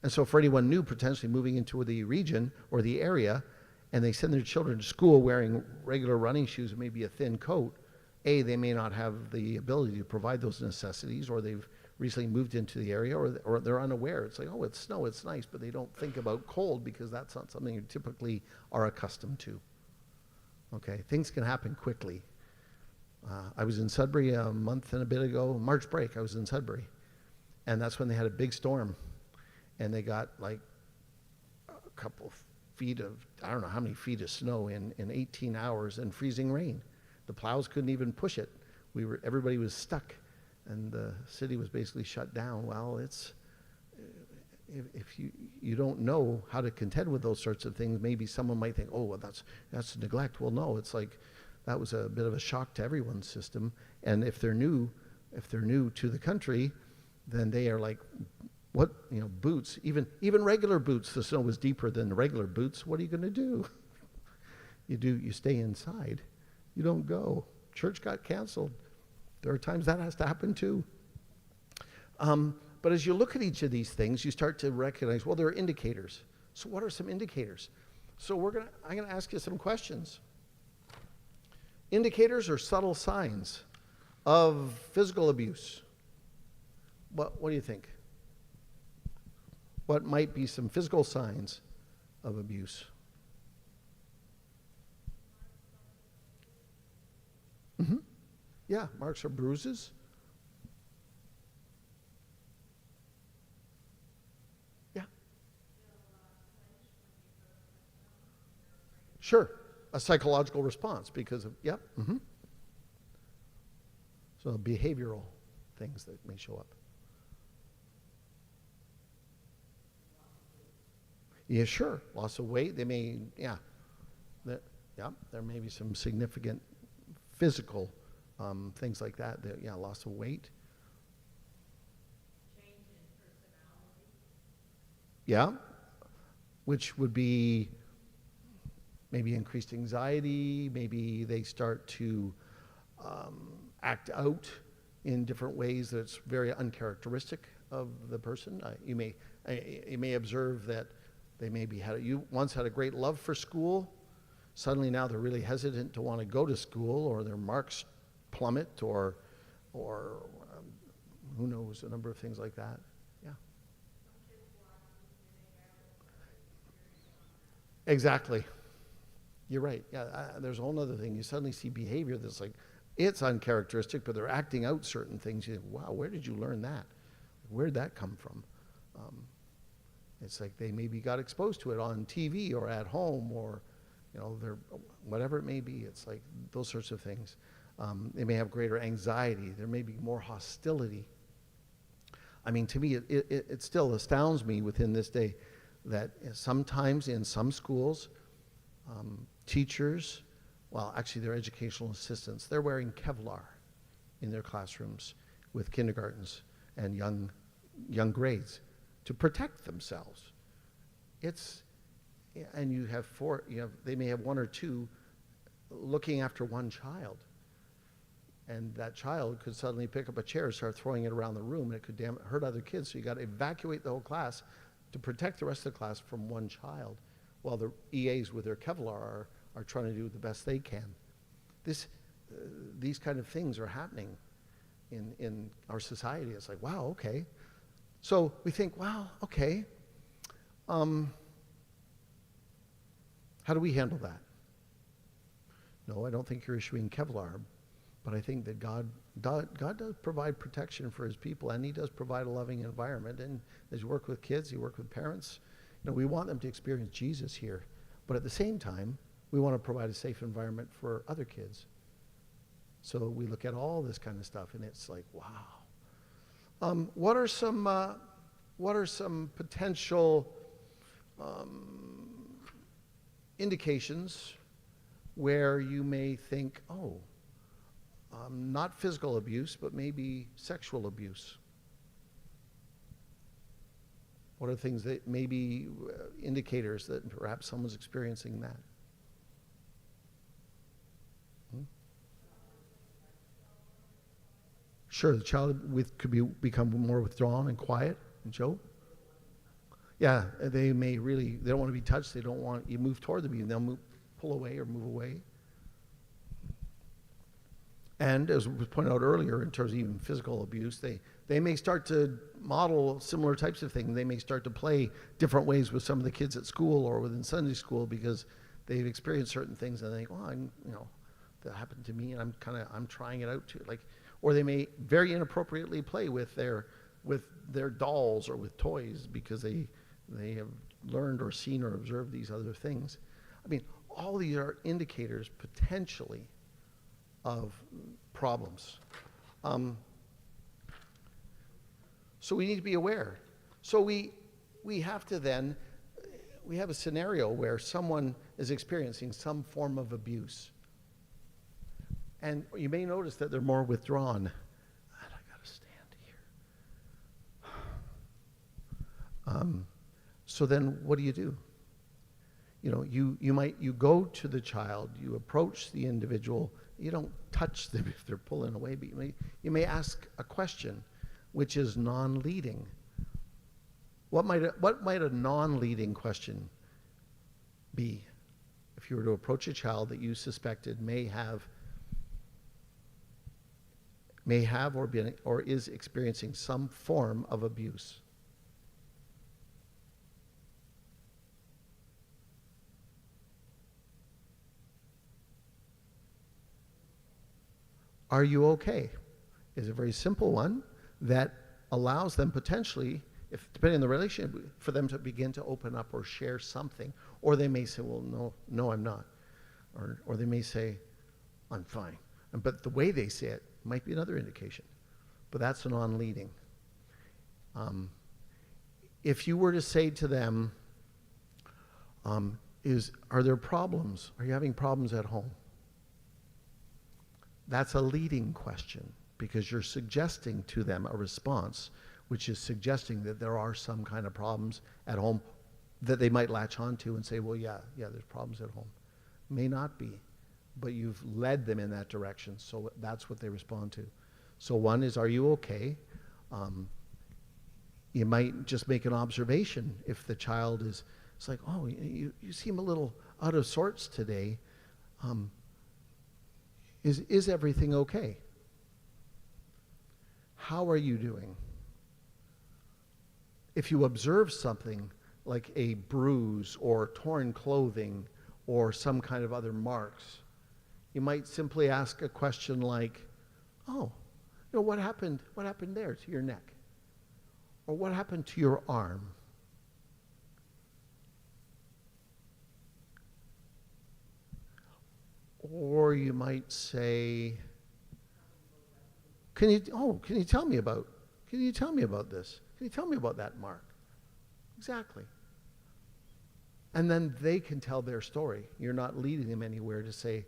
And so for anyone new potentially moving into the region or the area, and they send their children to school wearing regular running shoes and maybe a thin coat, they may not have the ability to provide those necessities, or they've recently moved into the area, or they're unaware. It's like, oh, it's snow, it's nice, but they don't think about cold because that's not something you typically are accustomed to. Okay, things can happen quickly. I was in Sudbury a month and a bit ago, March break, I was in Sudbury, and that's when they had a big storm, and they got like a couple feet of, I don't know how many feet of snow in 18 hours, and freezing rain. The plows couldn't even push it. Everybody was stuck, and the city was basically shut down. Well, if you don't know how to contend with those sorts of things, maybe someone might think, oh, well, that's neglect. Well, no, it's like that was a bit of a shock to everyone's system. And if they're new to the country, then they are like, what, boots, even regular boots, the snow was deeper than the regular boots. What are you going to do? You stay inside. You don't go. Church got canceled. There are times that has to happen too. But as you look at each of these things, you start to recognize, well, there are indicators. So what are some indicators? So I'm gonna ask you some questions. Indicators are subtle signs of physical abuse. What do you think? What might be some physical signs of abuse? Mm-hmm. Yeah, marks or bruises. Yeah. Sure, a psychological response because of, yep. Mm-hmm. So behavioral things that may show up. Yeah, sure. Loss of weight. They may, yeah. There may be some significant physical things like that. Loss of weight. Change in personality. Yeah, which would be maybe increased anxiety, maybe they start to act out in different ways that's very uncharacteristic of the person. You may observe that they maybe you once had a great love for school. Suddenly now they're really hesitant to want to go to school, or their marks plummet, or who knows, a number of things like that. Yeah. Exactly. You're right. Yeah, there's a whole other thing. You suddenly see behavior that's like, it's uncharacteristic, but they're acting out certain things. You think, wow, where did you learn that? Where did that come from? It's like they maybe got exposed to it on TV or at home, or they're, whatever it may be. It's like those sorts of things. They may have greater anxiety. There may be more hostility. I mean, to me, it still astounds me within this day that sometimes in some schools, teachers, well, actually their educational assistants, they're wearing Kevlar in their classrooms with kindergartens and young grades to protect themselves. And you have they may have one or two looking after one child. And that child could suddenly pick up a chair, start throwing it around the room, and it could hurt other kids. So you got to evacuate the whole class to protect the rest of the class from one child, while the EAs with their Kevlar are trying to do the best they can. These kind of things are happening in our society. It's like, wow, okay. So we think, wow, okay. How do we handle that? No, I don't think you're issuing Kevlar, but I think that God does provide protection for his people, and he does provide a loving environment. And as you work with kids, you work with parents, we want them to experience Jesus here. But at the same time, we want to provide a safe environment for other kids. So we look at all this kind of stuff, and it's like, wow. What are some potential indications where you may think, not physical abuse, but maybe sexual abuse? What are things that may be indicators that perhaps someone's experiencing that? Sure, the child could become more withdrawn and quiet. And Joe? Yeah, they don't want to be touched. They don't want you move toward them. And they'll pull away or move away. And as was pointed out earlier, in terms of even physical abuse, they may start to model similar types of things. They may start to play different ways with some of the kids at school or within Sunday school because they've experienced certain things and they think, well, that happened to me, and I'm trying it out too. Or they may very inappropriately play with their dolls or with toys because they have learned or seen or observed these other things. I mean, all these are indicators potentially of problems. So we need to be aware. So we have to then, we have a scenario where someone is experiencing some form of abuse. And you may notice that they're more withdrawn. And I got to stand here. So then what do? You go to the child, you approach the individual. You don't touch them if they're pulling away, but you may ask a question, which is non-leading. What might a non-leading question be if you were to approach a child that you suspected may have or is experiencing some form of abuse? Are you okay? Is a very simple one that allows them potentially, if depending on the relationship, for them to begin to open up or share something. Or they may say, well, no, I'm not. Or they may say, I'm fine. But the way they say it might be another indication. But that's a non-leading. If you were to say to them, are there problems? Are you having problems at home? That's a leading question because you're suggesting to them a response which is suggesting that there are some kind of problems at home that they might latch onto and say, well, yeah, there's problems at home. May not be, but you've led them in that direction, so that's what they respond to. So one is, are you okay? You might just make an observation if the child is, it's like, oh, you seem a little out of sorts today. Is everything okay? How are you doing? If you observe something like a bruise or torn clothing or some kind of other marks, you might simply ask a question like, oh, what happened there to your neck? Or what happened to your arm? Or you might say, can you tell me about this? Can you tell me about that mark? Exactly. And then they can tell their story. You're not leading them anywhere to say,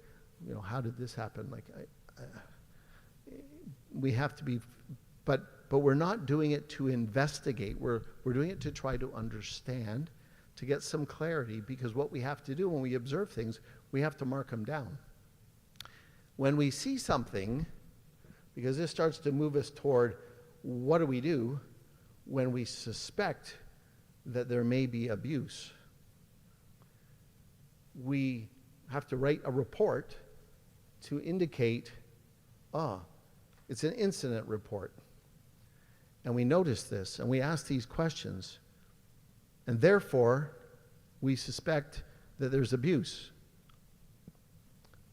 how did this happen? Like, we have to be, but we're not doing it to investigate. We're doing it to try to understand, to get some clarity, because what we have to do when we observe things, we have to mark them down. When we see something, because this starts to move us toward what do we do when we suspect that there may be abuse? We have to write a report to indicate, it's an incident report. And we notice this, and we ask these questions, and therefore, we suspect that there's abuse.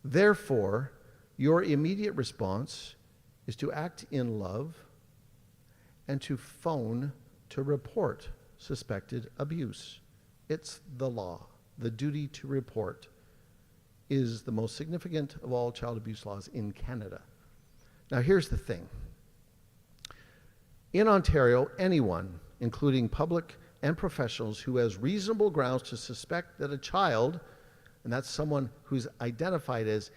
Therefore, your immediate response is to act in love and to phone to report suspected abuse. It's the law. The duty to report is the most significant of all child abuse laws in Canada. Now, here's the thing. In Ontario, anyone, including public and professionals, who has reasonable grounds to suspect that a child, and that's someone who's identified as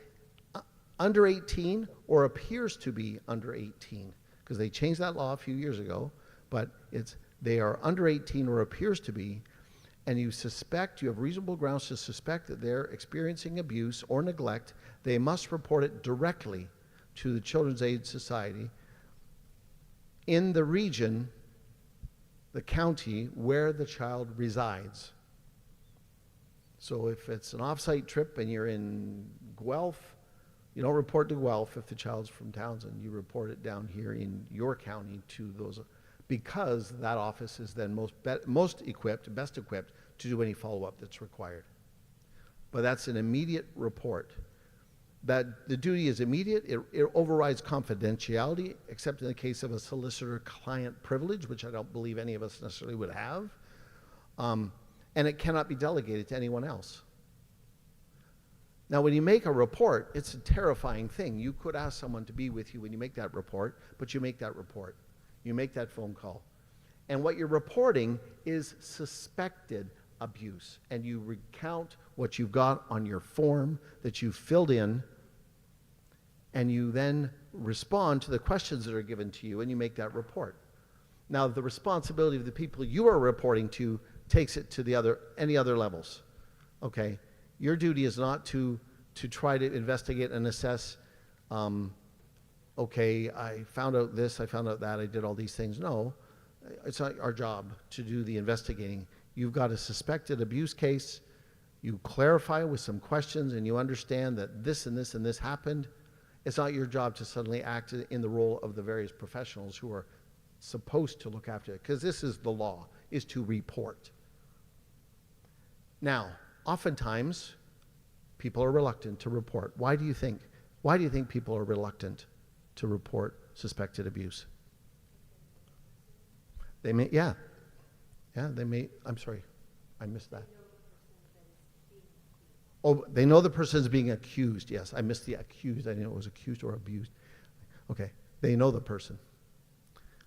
under 18 or appears to be under 18, because they changed that law a few years ago, but they are under 18 or appears to be, and you have reasonable grounds to suspect that they're experiencing abuse or neglect, they must report it directly to the Children's Aid Society in the region, the county where the child resides. So if it's an off-site trip and you're in Guelph, you don't report to Guelph if the child's from Townsend. You report it down here in your county to those, because that office is then best equipped to do any follow-up that's required. But that's an immediate report. That the duty is immediate. It overrides confidentiality, except in the case of a solicitor-client privilege, which I don't believe any of us necessarily would have. And it cannot be delegated to anyone else. Now, when you make a report, it's a terrifying thing. You could ask someone to be with you when you make that report, but you make that report. You make that phone call. And what you're reporting is suspected abuse. And you recount what you've got on your form that you filled in, and you then respond to the questions that are given to you, and you make that report. Now, the responsibility of the people you are reporting to takes it to any other levels. Okay? Your duty is not to try to investigate and assess, okay, I found out this, I found out that, I did all these things. No, it's not our job to do the investigating. You've got a suspected abuse case, you clarify with some questions, and you understand that this and this and this happened. It's not your job to suddenly act in the role of the various professionals who are supposed to look after it, because this is the law, is to report. Now, oftentimes, people are reluctant to report. Why do you think people are reluctant to report suspected abuse? They may, they may, I'm sorry, I missed that. Oh, they know the person is being accused. Yes, I missed the accused. I didn't know it was accused or abused. Okay, they know the person.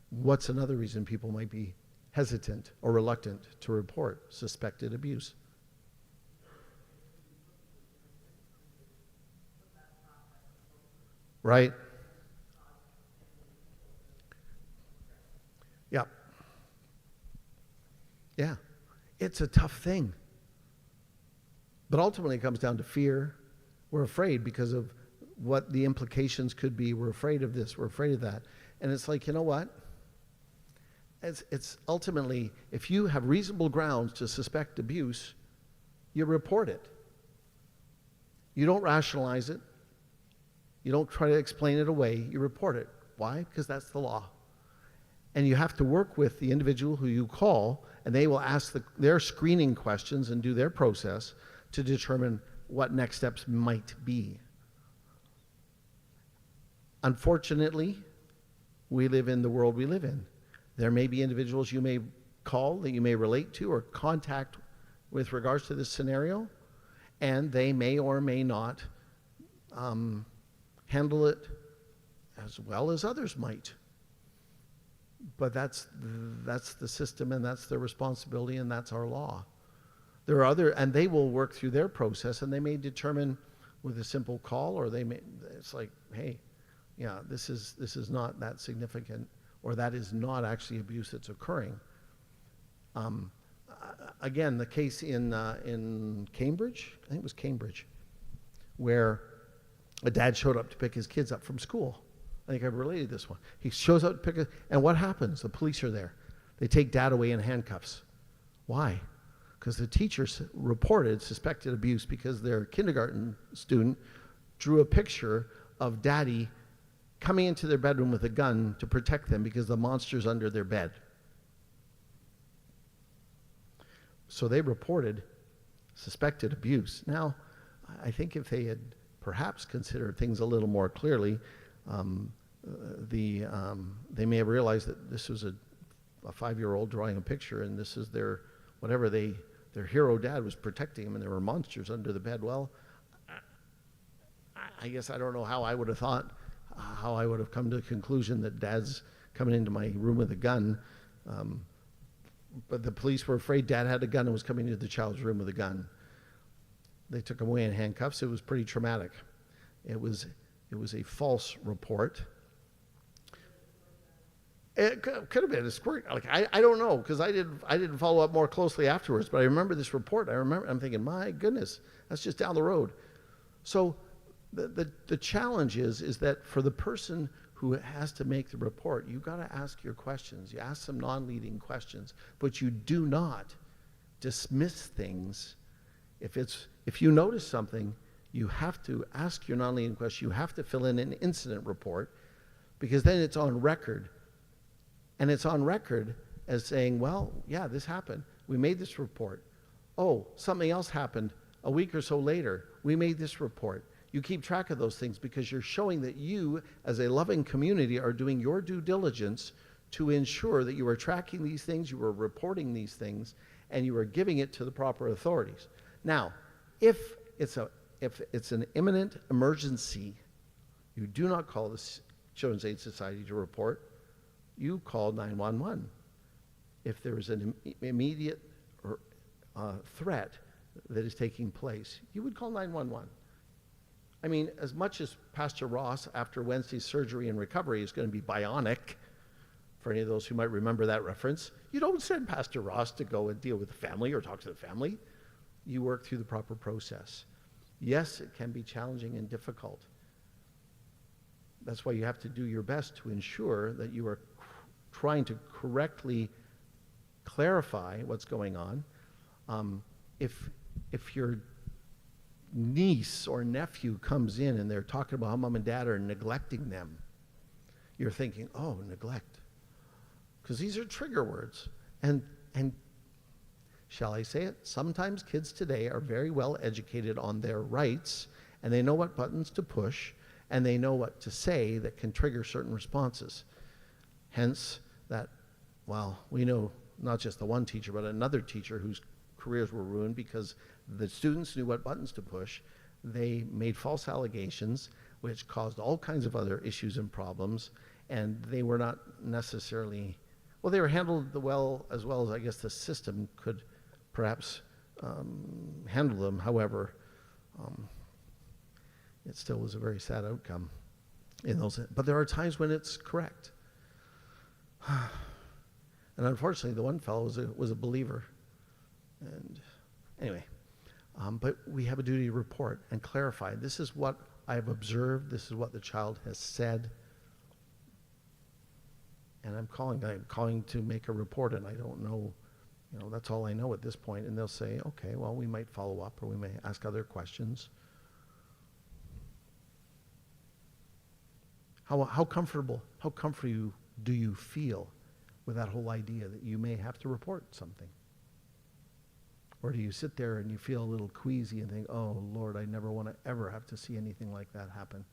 What's another reason people might be hesitant or reluctant to report suspected abuse? Right? Yeah. Yeah. It's a tough thing. But ultimately, it comes down to fear. We're afraid because of what the implications could be. We're afraid of this. We're afraid of that. And it's like, you know what? It's ultimately, if you have reasonable grounds to suspect abuse, you report it. You don't rationalize it. You don't try to explain it away. You report it. Why? Because that's the law. And you have to work with the individual who you call, and they will ask their screening questions and do their process to determine what next steps might be. Unfortunately, we live in the world we live in. There may be individuals you may call that you may relate to or contact with regards to this scenario, and they may or may not handle it as well as others might. But that's the system, and that's their responsibility, and that's our law. There are other, and they will work through their process, and they may determine with a simple call, or they may, it's like, hey, yeah, this is not that significant, or that is not actually abuse that's occurring. Again, the case in Cambridge, I think it was Cambridge, where a dad showed up to pick his kids up from school. I think I've related this one. He shows up to pick and what happens? The police are there. They take dad away in handcuffs. Why? Because the teachers suspected abuse because their kindergarten student drew a picture of daddy coming into their bedroom with a gun to protect them because the monster's under their bed. So they reported suspected abuse. Now, I think if they had perhaps considered things a little more clearly, they may have realized that this was a 5-year-old drawing a picture, and this is their hero dad was protecting him, and there were monsters under the bed. Well, I guess I don't know how I would have thought, how I would have come to the conclusion that dad's coming into my room with a gun. But the police were afraid dad had a gun and was coming into the child's room with a gun. They took him away in handcuffs. It was pretty traumatic. It was a false report. It could have been a squirt. Like I don't know, because I didn't follow up more closely afterwards. But I remember this report. I'm thinking, my goodness, that's just down the road. So the challenge is that for the person who has to make the report, you've got to ask your questions. You ask some non-leading questions, but you do not dismiss things. If you notice something, you have to ask your non-leading question. You have to fill in an incident report, because then it's on record. And it's on record as saying, well, yeah, this happened. We made this report. Oh, something else happened a week or so later. We made this report. You keep track of those things because you're showing that you, as a loving community, are doing your due diligence to ensure that you are tracking these things, you are reporting these things, and you are giving it to the proper authorities. Now, if it's an imminent emergency, you do not call the Children's Aid Society to report. You call 911. If there is an immediate threat that is taking place, you would call 911. I mean, as much as Pastor Ross, after Wednesday's surgery and recovery, is going to be bionic, for any of those who might remember that reference, you don't send Pastor Ross to go and deal with the family or talk to the family. You work through the proper process. Yes, it can be challenging and difficult. That's why you have to do your best to ensure that you are trying to correctly clarify what's going on. If your niece or nephew comes in and they're talking about how mom and dad are neglecting them, you're thinking, oh, neglect. Because these are trigger words. And shall I say it? Sometimes kids today are very well educated on their rights, and they know what buttons to push, and they know what to say that can trigger certain responses. Hence that, well, we know not just the one teacher, but another teacher whose careers were ruined because the students knew what buttons to push. They made false allegations, which caused all kinds of other issues and problems, and they were not necessarily, well, they were handled as well as I guess the system could perhaps handle them. However, it still was a very sad outcome in those. But there are times when it's correct. And And unfortunately, the one fellow was a believer. And anyway, but we have a duty to report and clarify. This is what I have observed. This is what the child has said. And I'm calling to make a report, and I don't know, that's all I know at this point. And they'll say, okay, well, we might follow up, or we may ask other questions. How comfortable do you feel with that whole idea that you may have to report something? Or do you sit there and you feel a little queasy and think, oh, Lord, I never want to ever have to see anything like that happen?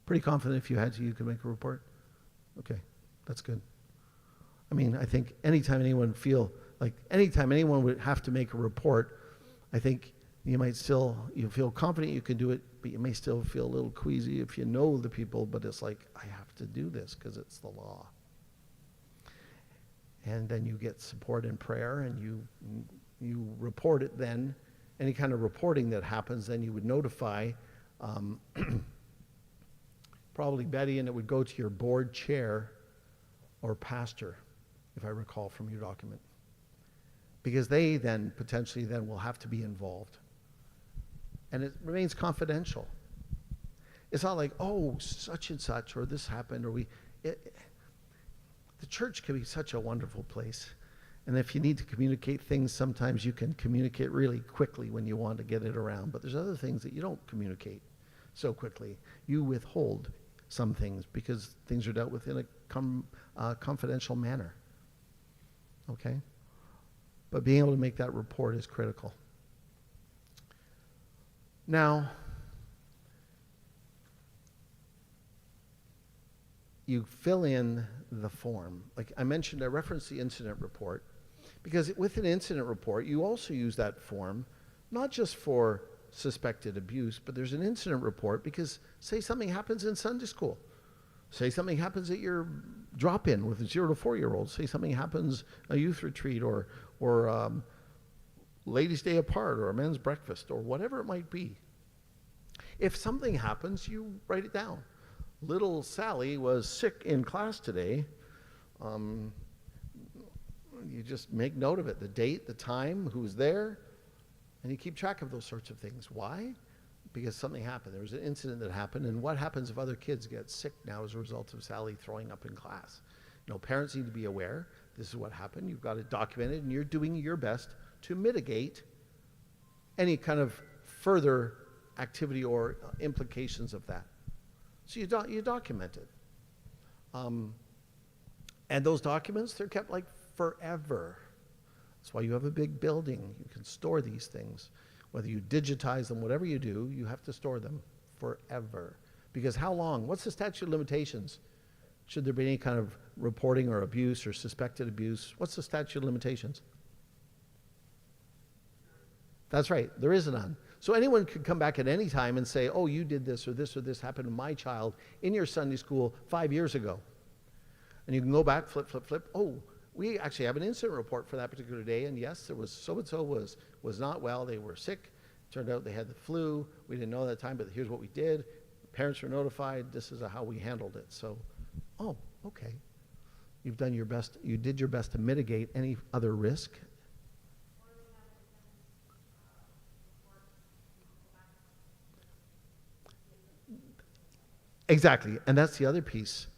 Pretty confident if you had to, you could make a report? Okay, that's good. I mean, I think anytime anyone would have to make a report, I think you feel confident you can do it, but you may still feel a little queasy if you know the people, but it's like, I have to do this because it's the law. And then you get support in prayer, and you report it then. Any kind of reporting that happens, then you would notify probably Betty, and it would go to your board chair or pastor, if I recall from your document. Because they then potentially will have to be involved. And it remains confidential. It's not like, oh, such and such, or this happened, or the church can be such a wonderful place. And if you need to communicate things, sometimes you can communicate really quickly when you want to get it around. But there's other things that you don't communicate so quickly. You withhold some things because things are dealt with in a confidential manner. Okay? But being able to make that report is critical. Now, you fill in the form. Like I mentioned, I referenced the incident report because with an incident report, you also use that form, not just for suspected abuse, but there's an incident report because say something happens in Sunday school. Say something happens at your drop-in with a 0 to 4-year-olds. Say something happens a youth retreat or ladies' day apart or a men's breakfast or whatever it might be. If something happens, you write it down. Little Sally was sick in class today. You just make note of it, the date, the time, who's there, and you keep track of those sorts of things. Why? Because something happened. There was an incident that happened, and what happens if other kids get sick now as a result of Sally throwing up in class? Parents need to be aware. This is what happened. You've got it documented, and you're doing your best to mitigate any kind of further activity or implications of that. So you document it. And those documents, they're kept like forever. That's why you have a big building. You can store these things. Whether you digitize them, whatever you do, you have to store them forever. Because how long? What's the statute of limitations? Should there be any kind of reporting or abuse or suspected abuse? What's the statute of limitations? That's right. There is none. So anyone could come back at any time and say, oh, you did this or this happened to my child in your Sunday school 5 years ago. And you can go back, flip. Oh, we actually have an incident report for that particular day. And yes, there was so-and-so was not well. They were sick. Turned out they had the flu. We didn't know that time, but here's what we did. Parents were notified. This is how we handled it. So, oh, okay. You've done your best. You did your best to mitigate any other risk. Exactly, and that's the other piece,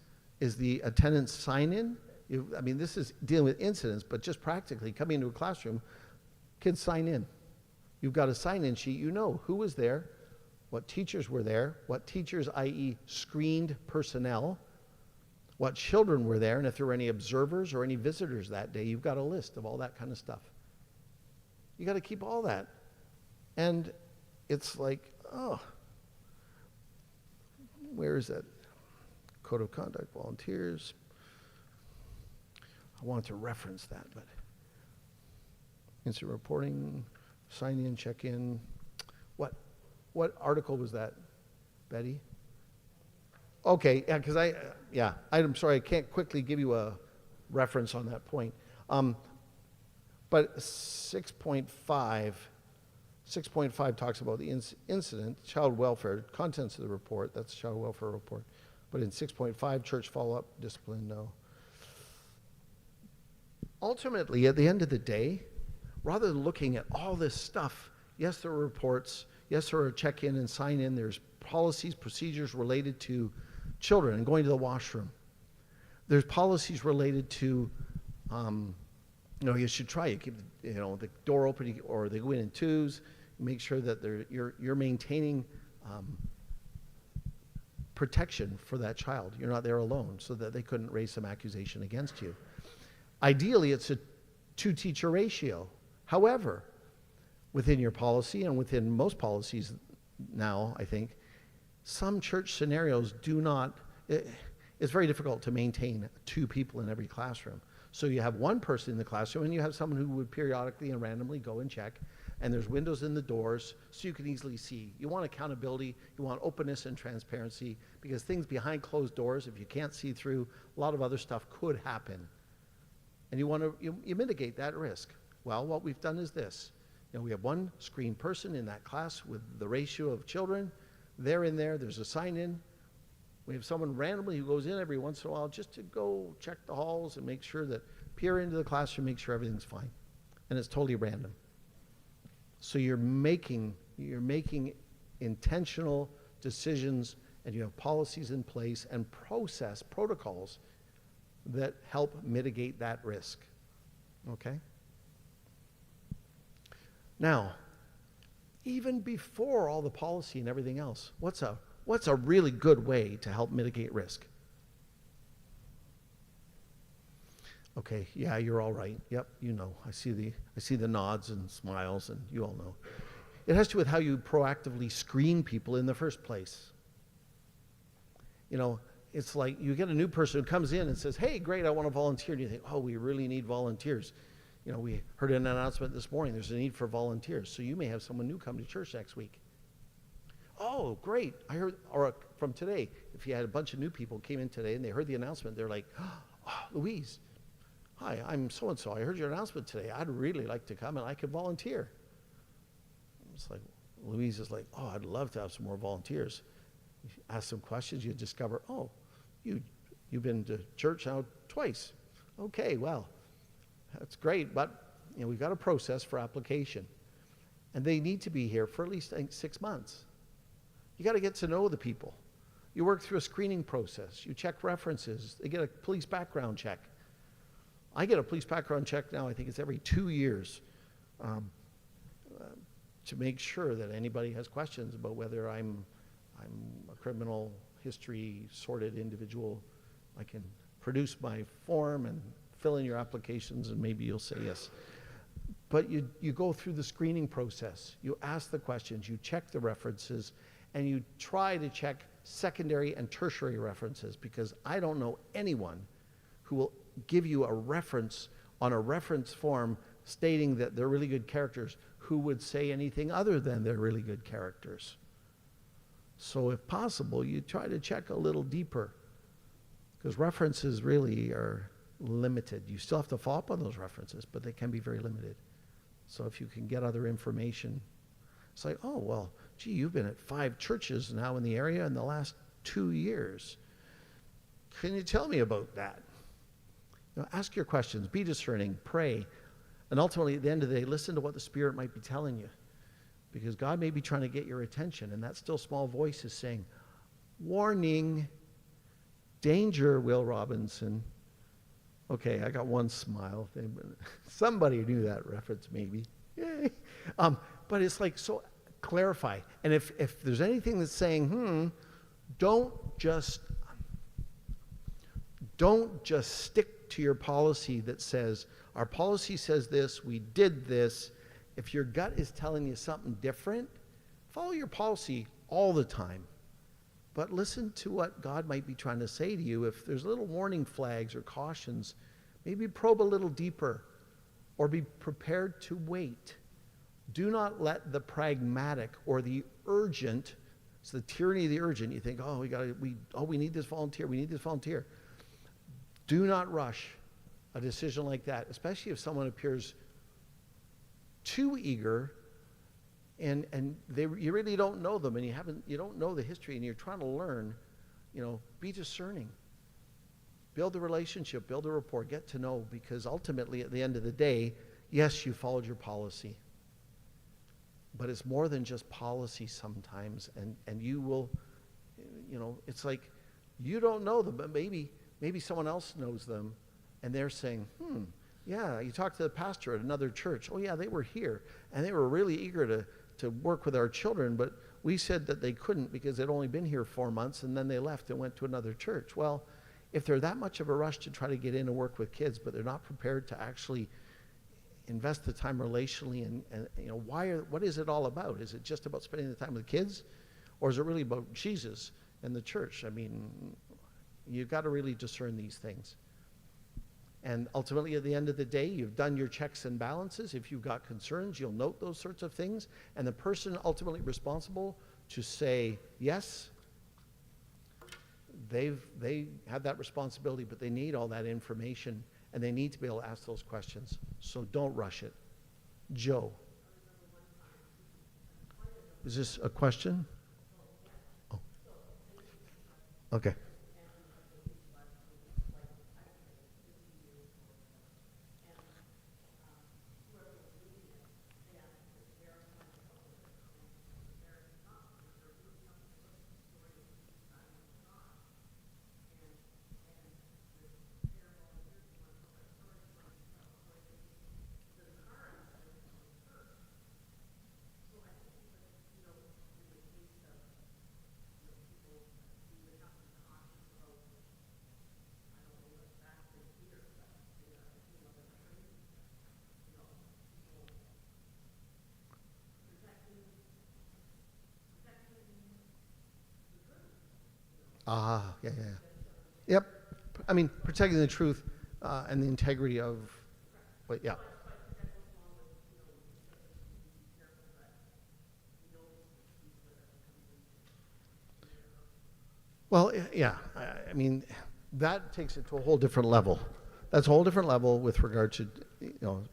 is the attendance sign-in. This is dealing with incidents, but just practically coming into a classroom, kids sign in. You've got a sign-in sheet. You know who was there, what teachers were there, what teachers, i.e. screened personnel, what children were there, and if there were any observers or any visitors that day, you've got a list of all that kind of stuff. You got to keep all that. And it's like, oh, where is that? Code of conduct, volunteers. I wanted to reference that, but instant reporting, sign in, check in. What article was that, Betty? Okay, yeah, because I'm sorry, I can't quickly give you a reference on that point. But 6.5 talks about the incident, child welfare, contents of the report. That's child welfare report. But in 6.5, church follow-up, discipline, no. Ultimately, at the end of the day, rather than looking at all this stuff, yes, there are reports, yes, there are check-in and sign-in, there's policies, procedures related to children and going to the washroom. There's policies related to, you should try. You keep the door open, or they go in twos. Make sure that you're maintaining protection for that child. You're not there alone, so that they couldn't raise some accusation against you. Ideally, it's a 2-teacher ratio. However, within your policy and within most policies now, I think, some church scenarios do not, it's very difficult to maintain 2 people in every classroom. So you have one person in the classroom, and you have someone who would periodically and randomly go and check, and there's windows in the doors so you can easily see. You want accountability, you want openness and transparency, because things behind closed doors, if you can't see through, a lot of other stuff could happen. And you want to you mitigate that risk. Well, what we've done is this. We have one screened person in that class with the ratio of children. They're in there. There's a sign-in. We have someone randomly who goes in every once in a while just to go check the halls and make sure that, peer into the classroom, make sure everything's fine. And it's totally random. So you're making intentional decisions, and you have policies in place and protocols that help mitigate that risk. Okay? Now, even before all the policy and everything else, what's a really good way to help mitigate risk? Okay, yeah, you're all right. Yep, I see the nods and smiles, and you all know. It has to do with how you proactively screen people in the first place. It's like you get a new person who comes in and says, "Hey, great, I want to volunteer." And you think, "Oh, we really need volunteers." We heard an announcement this morning, there's a need for volunteers. So you may have someone new come to church next week. Oh, great. I heard, or from today, if you had a bunch of new people came in today and they heard the announcement, they're like, "Oh, Louise, hi, I'm so-and-so. I heard your announcement today. I'd really like to come and I could volunteer." It's like, Louise is like, "Oh, I'd love to have some more volunteers." You ask some questions, you discover, "Oh, you've been to church now twice. Okay, well, that's great, but we've got a process for application. And they need to be here for at least 6 months. You got to get to know the people. You work through a screening process. You check references. They get a police background check. I get a police background check now, I think it's every 2 years, to make sure that anybody has questions about whether I'm a criminal history sorted individual. I can produce my form and fill in your applications, and maybe you'll say yes. But you go through the screening process. You ask the questions, you check the references, and you try to check secondary and tertiary references, because I don't know anyone who will give you a reference on a reference form stating that they're really good characters who would say anything other than they're really good characters. So if possible, you try to check a little deeper, because references really are limited. You still have to follow up on those references, but they can be very limited. So if you can get other information, it's like, "Oh, well, gee, you've been at 5 churches now in the area in the last 2 years. Can you tell me about that?" Ask your questions, be discerning, pray, and ultimately at the end of the day, listen to what the Spirit might be telling you. Because God may be trying to get your attention, and that still small voice is saying, "Warning, danger, Will Robinson." Okay, I got one smile. Somebody knew that reference, maybe. Yay. But it's like, so clarify. And if there's anything that's saying, don't just stick to your policy that says, "Our policy says this, we did this." If your gut is telling you something different, follow your policy all the time. But listen to what God might be trying to say to you. If there's little warning flags or cautions, maybe probe a little deeper, or be prepared to wait. Do not let the pragmatic or the urgent, it's the tyranny of the urgent. You think, we need this volunteer, we need this volunteer. Do not rush a decision like that, especially if someone appears too eager and you really don't know them, and you don't know the history, and you're trying to learn. be discerning. Build a relationship, build a rapport, get to know, because ultimately at the end of the day, yes, you followed your policy. But it's more than just policy sometimes, and you will, it's like you don't know them, but maybe someone else knows them, and they're saying, yeah, you talked to the pastor at another church. Oh yeah, they were here, and they were really eager to work with our children, but we said that they couldn't because they'd only been here 4 months, and then they left and went to another church. Well, if they're that much of a rush to try to get in and work with kids, but they're not prepared to actually invest the time relationally, and what is it all about? Is it just about spending the time with kids, or is it really about Jesus and the church? I mean, you've got to really discern these things. And ultimately, at the end of the day, you've done your checks and balances. If you've got concerns, you'll note those sorts of things. And the person ultimately responsible to say yes, they have that responsibility, but they need all that information, and they need to be able to ask those questions. So don't rush it. Joe. Is this a question? Oh. Okay. Yeah. Yep. I mean, protecting the truth and the integrity of, but yeah. Well, yeah. I mean, that takes it to a whole different level. That's a whole different level with regard to,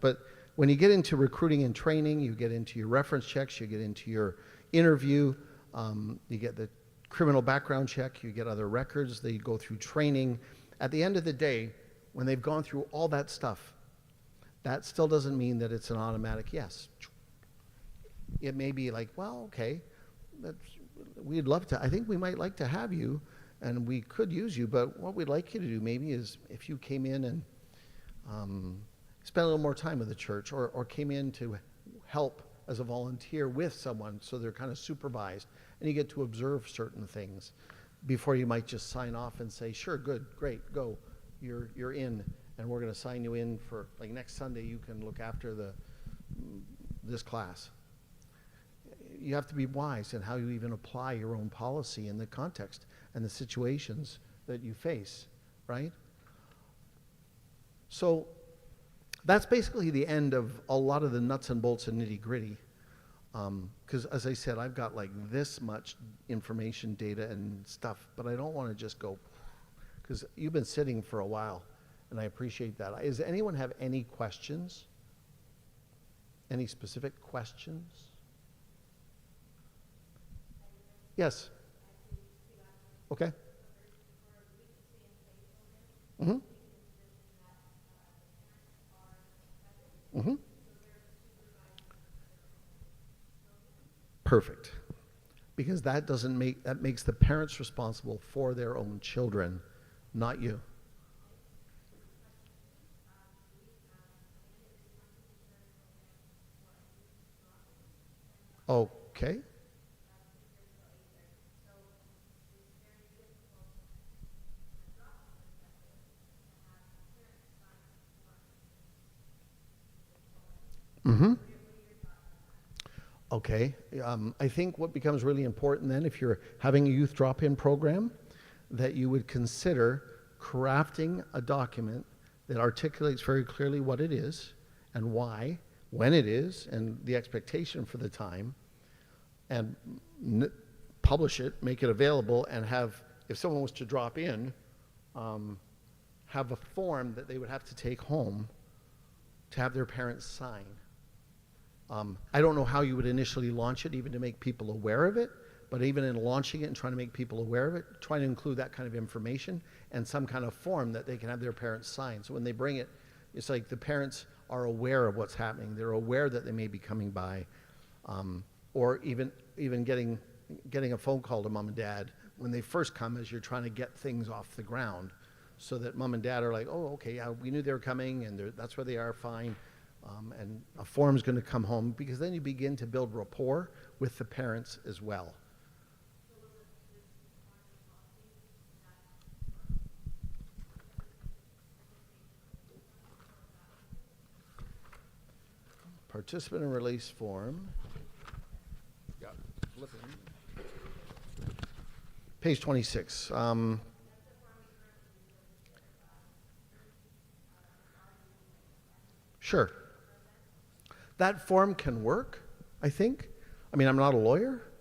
but when you get into recruiting and training, you get into your reference checks, you get into your interview, you get the criminal background check, you get other records, they go through training. At the end of the day, when they've gone through all that stuff, that still doesn't mean that it's an automatic yes. It may be like, well, okay, we'd love to, I think we might like to have you, and we could use you, but what we'd like you to do maybe is if you came in and spent a little more time with the church, or came in to help as a volunteer with someone, so they're kind of supervised, and you get to observe certain things before you might just sign off and say, sure, good, great, go, you're in, and we're going to sign you in for, like, next Sunday you can look after this class. You have to be wise in how you even apply your own policy in the context and the situations that you face, right? So that's basically the end of a lot of the nuts and bolts and nitty gritty. Because as I said, I've got like this much information, data, and stuff, but I don't want to just go, because you've been sitting for a while, and I appreciate that. Does anyone have any questions? Any specific questions? Yes. Okay. Mm-hmm. Mm-hmm. Perfect. Because that makes the parents responsible for their own children, not you. Okay. Mm-hmm. Okay. I think what becomes really important then, if you're having a youth drop-in program, that you would consider crafting a document that articulates very clearly what it is and why, when it is, and the expectation for the time, and publish it, make it available, and have, if someone was to drop in, have a form that they would have to take home to have their parents sign. I don't know how you would initially launch it, even to make people aware of it, but even in launching it and trying to make people aware of it, trying to include that kind of information and some kind of form that they can have their parents sign. So when they bring it, it's like the parents are aware of what's happening. They're aware that they may be coming by, or even getting a phone call to mom and dad when they first come as you're trying to get things off the ground, so that mom and dad are like, oh, okay, yeah, we knew they were coming, and that's where they are, fine. And a form's going to come home, because then you begin to build rapport with the parents as well. Participant and release form. Yeah, flip it. Page 26. Sure. That form can work, I think. I mean, I'm not a lawyer,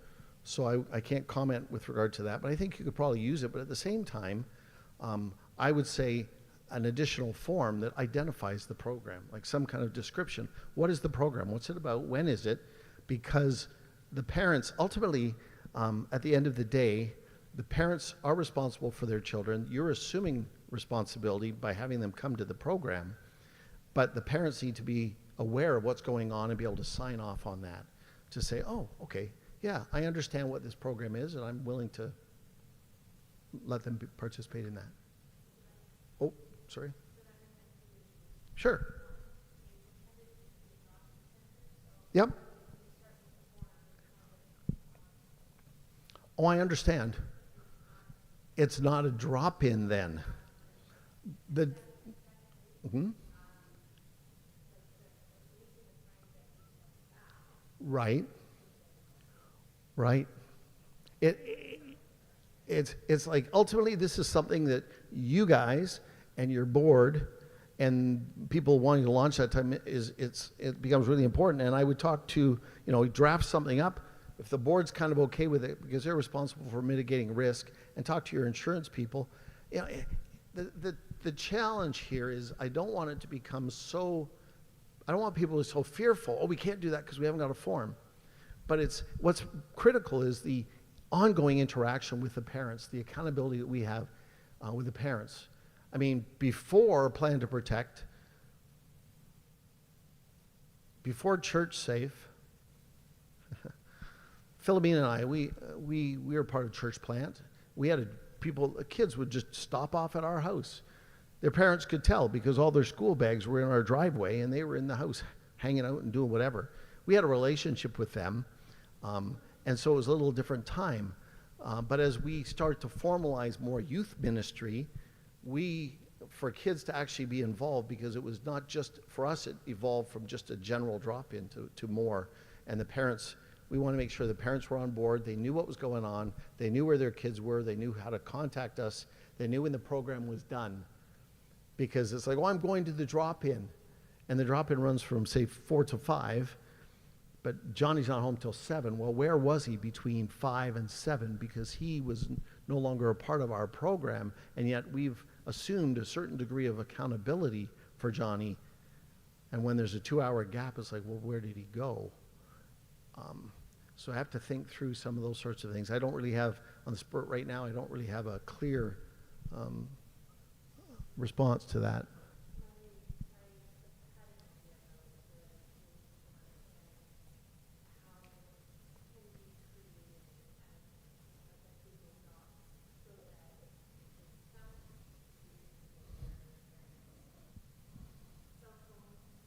so I can't comment with regard to that, but I think you could probably use it. But at the same time, I would say an additional form that identifies the program, like some kind of description. What is the program? What's it about? When is it? Because the parents, ultimately, at the end of the day, the parents are responsible for their children. You're assuming responsibility by having them come to the program, but the parents need to be aware of what's going on and be able to sign off on that, to say, oh, okay, yeah, I understand what this program is, and I'm willing to let them participate in that. Oh, sorry. Sure. Yep. Oh, I understand. It's not a drop-in then. Mhm. Right. Right. It's like, ultimately, this is something that you guys and your board and people wanting to launch that time it becomes really important. And I would talk to, draft something up if the board's kind of okay with it, because they're responsible for mitigating risk, and talk to your insurance people. The challenge here is, I don't want it to become so, I don't want people to be so fearful, oh, we can't do that because we haven't got a form. But what's critical is the ongoing interaction with the parents, the accountability that we have with the parents. I mean, before Plan to Protect, before ChurchSafe, Philomena and I, we were part of Church Plant. We had kids would just stop off at our house. Their parents could tell because all their school bags were in our driveway, and they were in the house hanging out and doing whatever. We had a relationship with them, and so it was a little different time. But as we start to formalize more youth ministry, for kids to actually be involved, because it was not just, for us, it evolved from just a general drop-in to more. And the parents, we want to make sure the parents were on board. They knew what was going on. They knew where their kids were. They knew how to contact us. They knew when the program was done. Because it's like, oh, I'm going to the drop-in. And the drop-in runs from, say, 4 to 5. But Johnny's not home till 7. Well, where was he between 5 and 7? Because he was no longer a part of our program, and yet we've assumed a certain degree of accountability for Johnny. And when there's a 2-hour gap, it's like, well, where did he go? So I have to think through some of those sorts of things. I don't really have, on the spurt right now, I don't really have a clear response to that.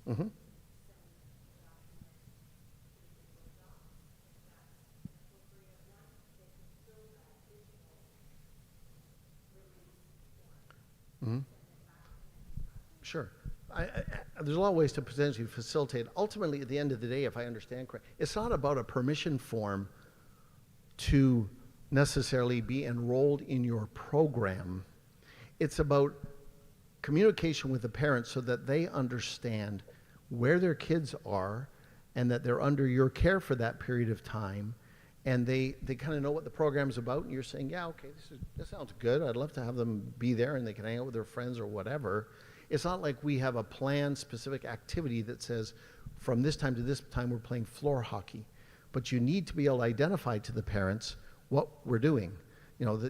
Mm-hmm. Mm-hmm. Sure. There's a lot of ways to potentially facilitate. Ultimately, at the end of the day, if I understand correctly, it's not about a permission form to necessarily be enrolled in your program. It's about communication with the parents so that they understand where their kids are and that they're under your care for that period of time, and they kind of know what the program's about, and you're saying, yeah, okay, this sounds good. I'd love to have them be there and they can hang out with their friends or whatever. It's not like we have a planned specific activity that says from this time to this time we're playing floor hockey. But you need to be able to identify to the parents what we're doing.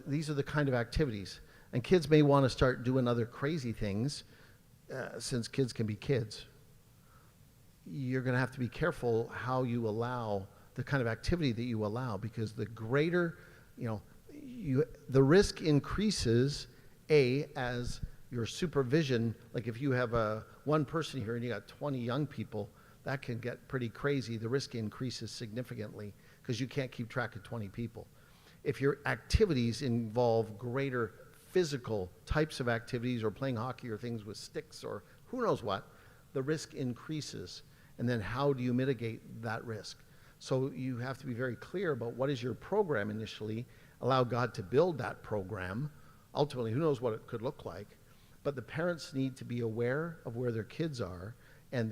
These are the kind of activities. And kids may want to start doing other crazy things, since kids can be kids. You're going to have to be careful how you allow the kind of activity that you allow, because the greater, the risk increases, as your supervision, like if you have one person here and you got 20 young people, that can get pretty crazy. The risk increases significantly because you can't keep track of 20 people. If your activities involve greater physical types of activities, or playing hockey or things with sticks or who knows what, the risk increases. And then how do you mitigate that risk? So you have to be very clear about what is your program initially, allow God to build that program. Ultimately, who knows what it could look like, but the parents need to be aware of where their kids are, and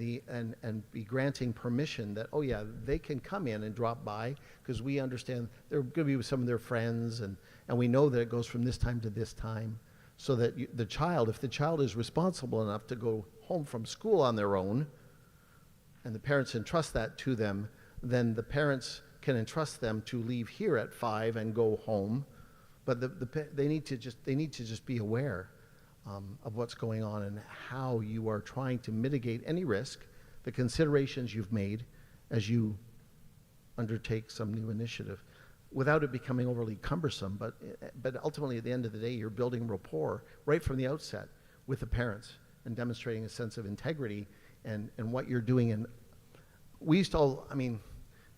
be granting permission that, oh yeah, they can come in and drop by, because we understand they're going to be with some of their friends, and we know that it goes from this time to this time, so that if the child is responsible enough to go home from school on their own, and the parents entrust that to them, then the parents can entrust them to leave here at 5 and go home. But they need to just be aware of what's going on and how you are trying to mitigate any risk, the considerations you've made as you undertake some new initiative, without it becoming overly cumbersome. But ultimately, at the end of the day, you're building rapport right from the outset with the parents and demonstrating a sense of integrity and what you're doing. And we used to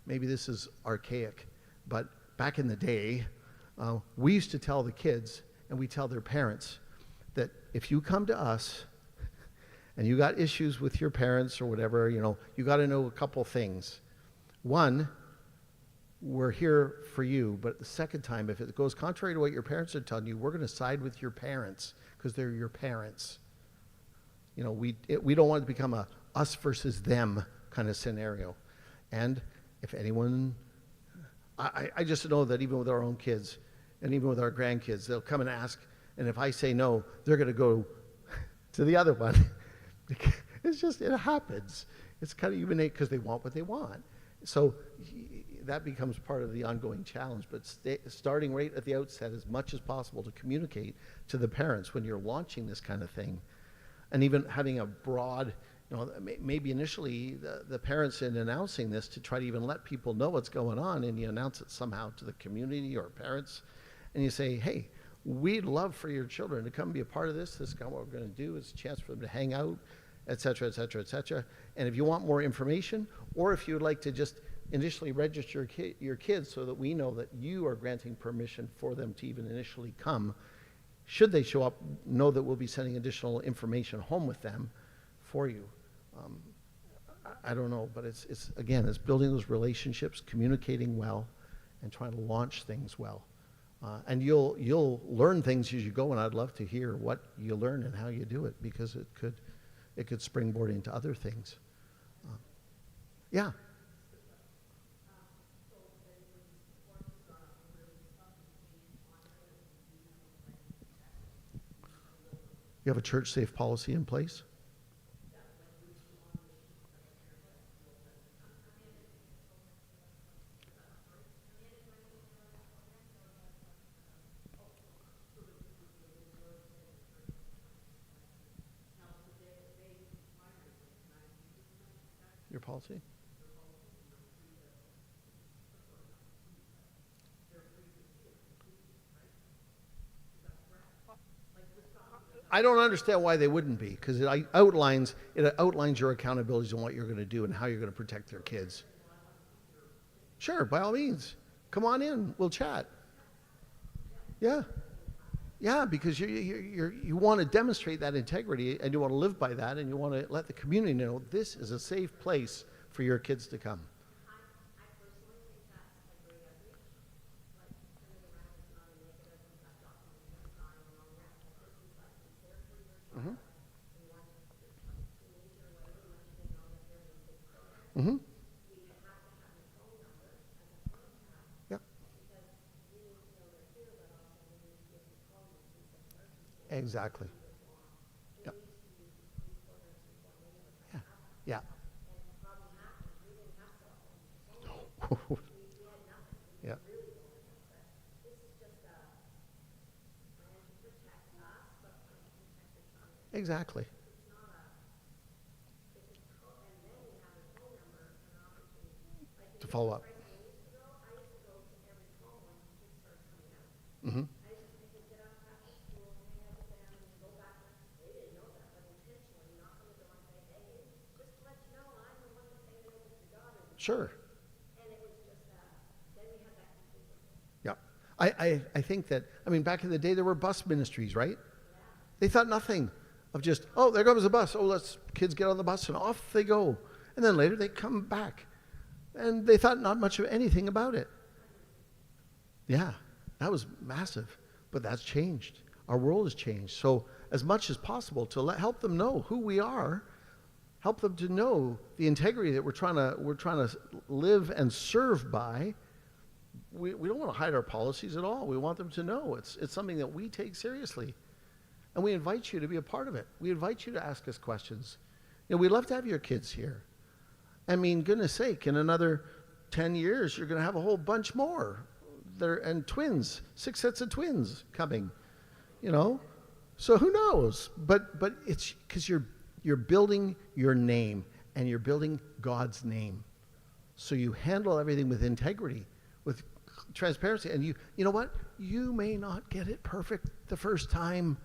maybe this is archaic, but back in the day, we used to tell the kids, and we tell their parents, that if you come to us and you got issues with your parents or whatever, you got to know a couple things. One, we're here for you, but the second time, if it goes contrary to what your parents are telling you, we're going to side with your parents, because they're your parents. We don't want it to become a us versus them kind of scenario. And if anyone, I just know that even with our own kids and even with our grandkids, they'll come and ask, and if I say no, they're going to go to the other one. It happens. It's kind of human nature, because they want what they want. So that becomes part of the ongoing challenge. But starting right at the outset, as much as possible, to communicate to the parents when you're launching this kind of thing, and even having a broad, maybe initially the parents, in announcing this, to try to even let people know what's going on, and you announce it somehow to the community or parents, and you say, hey, we'd love for your children to come be a part of this. This is kind of what we're going to do. It's a chance for them to hang out, et cetera, et cetera, et cetera. And if you want more information, or if you would like to just initially register your kids so that we know that you are granting permission for them to even initially come, should they show up, know that we'll be sending additional information home with them for you. I don't know, but it's building those relationships, communicating well, and trying to launch things well. And you'll learn things as you go, and I'd love to hear what you learn and how you do it, because it could springboard into other things. Yeah. You have a ChurchSafe policy in place? Your policy? I don't understand why they wouldn't be, because it outlines your accountabilities and what you're going to do and how you're going to protect their kids. Sure, by all means, come on in. We'll chat. Yeah, because you want to demonstrate that integrity, and you want to live by that, and you want to let the community know this is a safe place for your kids to come. Mm-hmm. Mm-hmm. Yep. Exactly. Yep. Yeah. Yeah. Yeah. Exactly. To follow up. Mm-hmm. Sure. Yeah. I think that, I mean, back in the day, there were bus ministries, right? They thought nothing of just, oh, there comes a bus. Oh, let's kids get on the bus and off they go. And then later they come back. And they thought not much of anything about it. Yeah, that was massive. But that's changed. Our world has changed. So as much as possible to help them know who we are, help them to know the integrity that we're trying to live and serve by. We don't want to hide our policies at all. We want them to know it's something that we take seriously. And we invite you to be a part of it. We invite you to ask us questions. You know, we'd love to have your kids here. I mean, goodness sake, in another 10 years, you're going to have a whole bunch more. And twins, 6 sets of twins coming, you know. So who knows? But it's because you're building your name, and you're building God's name. So you handle everything with integrity, with transparency. And you know what? You may not get it perfect the first time,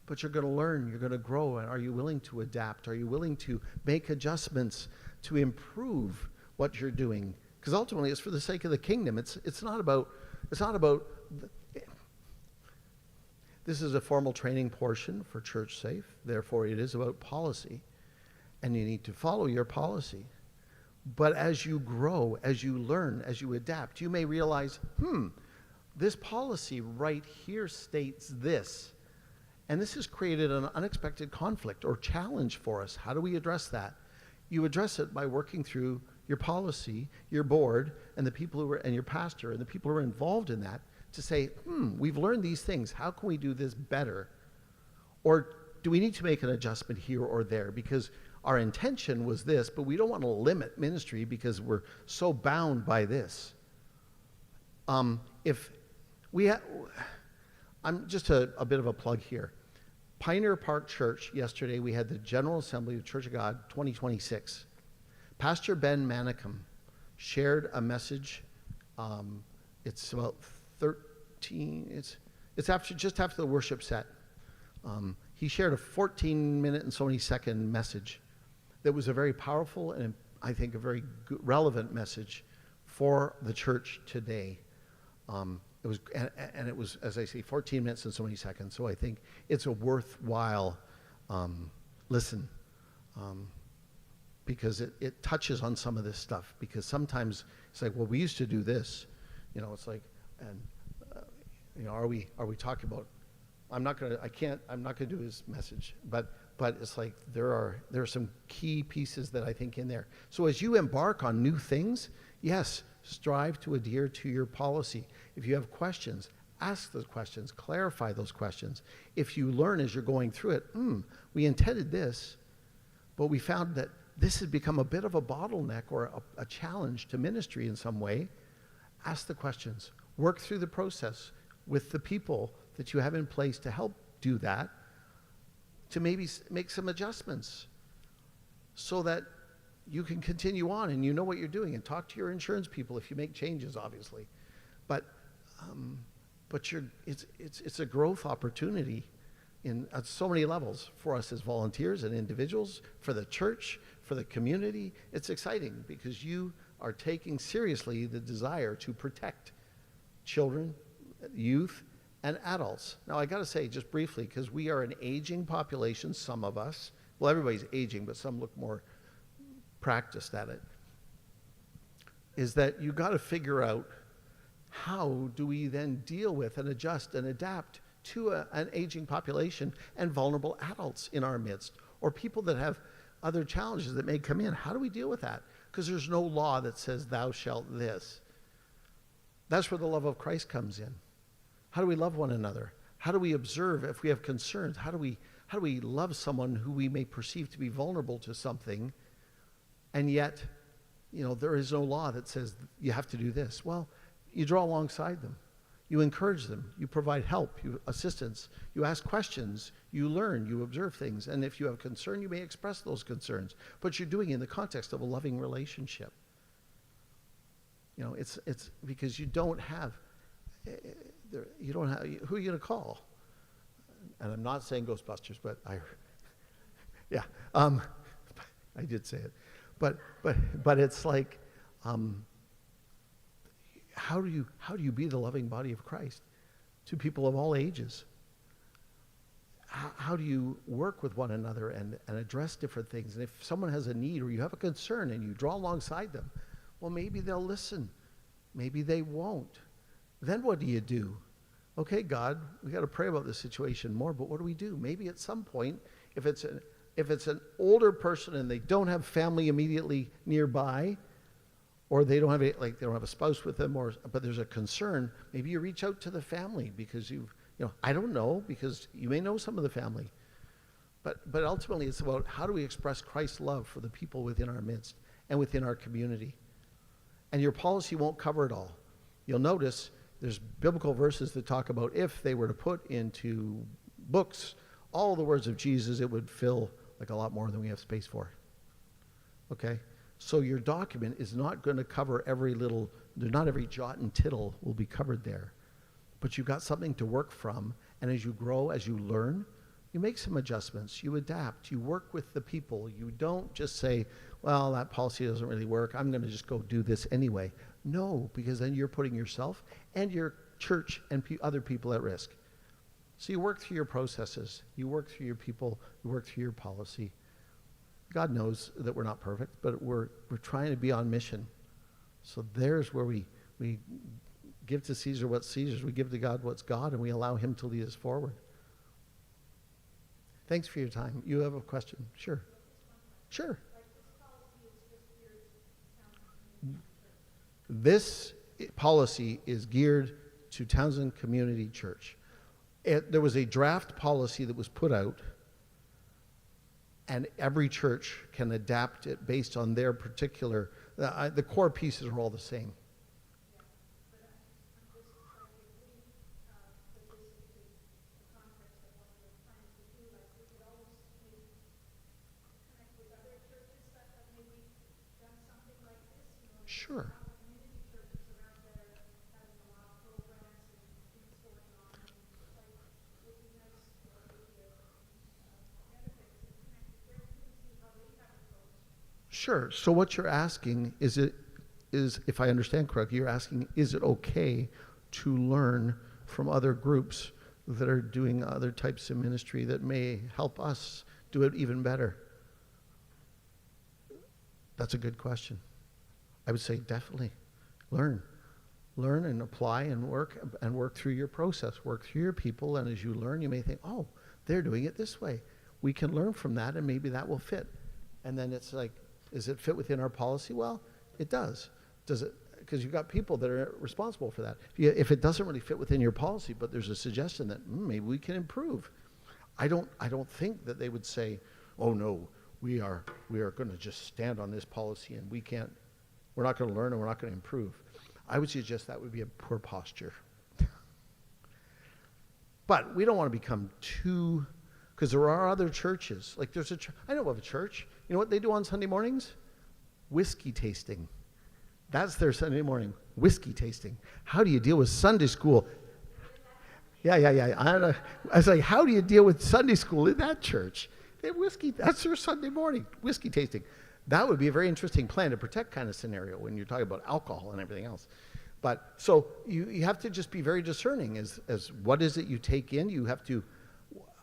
but you're going to learn, you're going to grow. And are you willing to adapt? Are you willing to make adjustments to improve what you're doing? Because ultimately, it's for the sake of the kingdom. It's not about. This is a formal training portion for ChurchSafe. Therefore, it is about policy, and you need to follow your policy. But as you grow, as you learn, as you adapt, you may realize, this policy right here states this. And this has created an unexpected conflict or challenge for us. How do we address that? You address it by working through your policy, your board, and the people and your pastor, and the people who are involved in that, to say, we've learned these things. How can we do this better? Or do we need to make an adjustment here or there? Because our intention was this, but we don't want to limit ministry because we're so bound by this. If we I'm just a bit of a plug here. Pioneer Park Church, yesterday we had the General Assembly of Church of God 2026. Pastor Ben Manicum shared a message. It's about 13, it's just after the worship set. He shared a 14-minute and so many second message that was a very powerful and I think a very good, relevant message for the church today. It was, as I say, 14 minutes and so many seconds. So I think it's a worthwhile listen because it touches on some of this stuff. Because sometimes it's like, well, we used to do this, you know. It's like, and you know, are we talking about? I'm not gonna do his message, but it's like there are some key pieces that I think in there. So as you embark on new things, yes, strive to adhere to your policy. If you have questions, ask those questions, clarify those questions. If you learn as you're going through it, we intended this, but we found that this has become a bit of a bottleneck or a challenge to ministry in some way. Ask the questions. Work through the process with the people that you have in place to help do that, to maybe make some adjustments so that you can continue on and you know what you're doing, and talk to your insurance people if you make changes, obviously. But it's a growth opportunity at so many levels for us as volunteers and individuals, for the church, for the community. It's exciting because you are taking seriously the desire to protect children, youth, and adults. Now, I got to say, just briefly, because we are an aging population, some of us, well, everybody's aging, but some look more practiced at it, is that you got to figure out how do we then deal with and adjust and adapt to an aging population and vulnerable adults in our midst, or people that have other challenges that may come in. How do we deal with that? Because there's no law that says thou shalt this. That's where the love of Christ comes in. How do we love one another? How do we observe if we have concerns? How do we love someone who we may perceive to be vulnerable to something, and yet, you know, there is no law that says you have to do this? Well, you draw alongside them. You encourage them. You provide help, you assistance. You ask questions. You learn. You observe things. And if you have concern, you may express those concerns. But you're doing it in the context of a loving relationship. You know, it's because you don't have, who are you going to call? And I'm not saying Ghostbusters, but yeah, I did say it. But it's like, how do you be the loving body of Christ to people of all ages? How do you work with one another and address different things? And if someone has a need or you have a concern and you draw alongside them, well, maybe they'll listen. Maybe they won't. Then what do? Okay, God, we got to pray about this situation more, but what do we do? Maybe at some point, if it's an older person and they don't have family immediately nearby, or they don't have a spouse with them, but there's a concern, maybe you reach out to the family because I don't know, because you may know some of the family. But ultimately it's about how do we express Christ's love for the people within our midst and within our community. And your policy won't cover it all. You'll notice there's biblical verses that talk about if they were to put into books all the words of Jesus, it would fill like a lot more than we have space for. Okay? So your document is not going to cover not every jot and tittle will be covered there. But you've got something to work from, and as you grow, as you learn, you make some adjustments, you adapt, you work with the people. You don't just say, well, that policy doesn't really work, I'm going to just go do this anyway. No, because then you're putting yourself and your church and other people at risk. So you work through your processes, you work through your people, you work through your policy. God knows that we're not perfect, but we're trying to be on mission. So there's where we give to Caesar what's Caesar's, we give to God what's God, and we allow him to lead us forward. Thanks for your time. You have a question? Sure. Sure. This policy is geared to Townsend Community Church. There was a draft policy that was put out, and every church can adapt it based on their particular, the core pieces are all the same. Sure. Sure. So what you're asking is, if I understand correctly, you're asking, is it okay to learn from other groups that are doing other types of ministry that may help us do it even better? That's a good question. I would say definitely learn and apply and work through your process, work through your people, and as you learn, you may think, oh, they're doing it this way. We can learn from that, and maybe that will fit. And then it's like, does it fit within our policy? Well, it does. Does it? Because you've got people that are responsible for that. If it doesn't really fit within your policy, but there's a suggestion that maybe we can improve, I don't think that they would say, oh no, we are going to just stand on this policy and we're not going to learn and we're not going to improve. I would suggest that would be a poor posture. But we don't want to become too, because there are other churches. Like I know of a church. You know what they do on Sunday mornings? Whiskey tasting. That's their Sunday morning, whiskey tasting. How do you deal with Sunday school? Yeah. I was like, how do you deal with Sunday school in that church? They have whiskey. That's their Sunday morning, whiskey tasting. That would be a very interesting plan to protect kind of scenario when you're talking about alcohol and everything else. But so you have to just be very discerning as what is it you take in. You have to,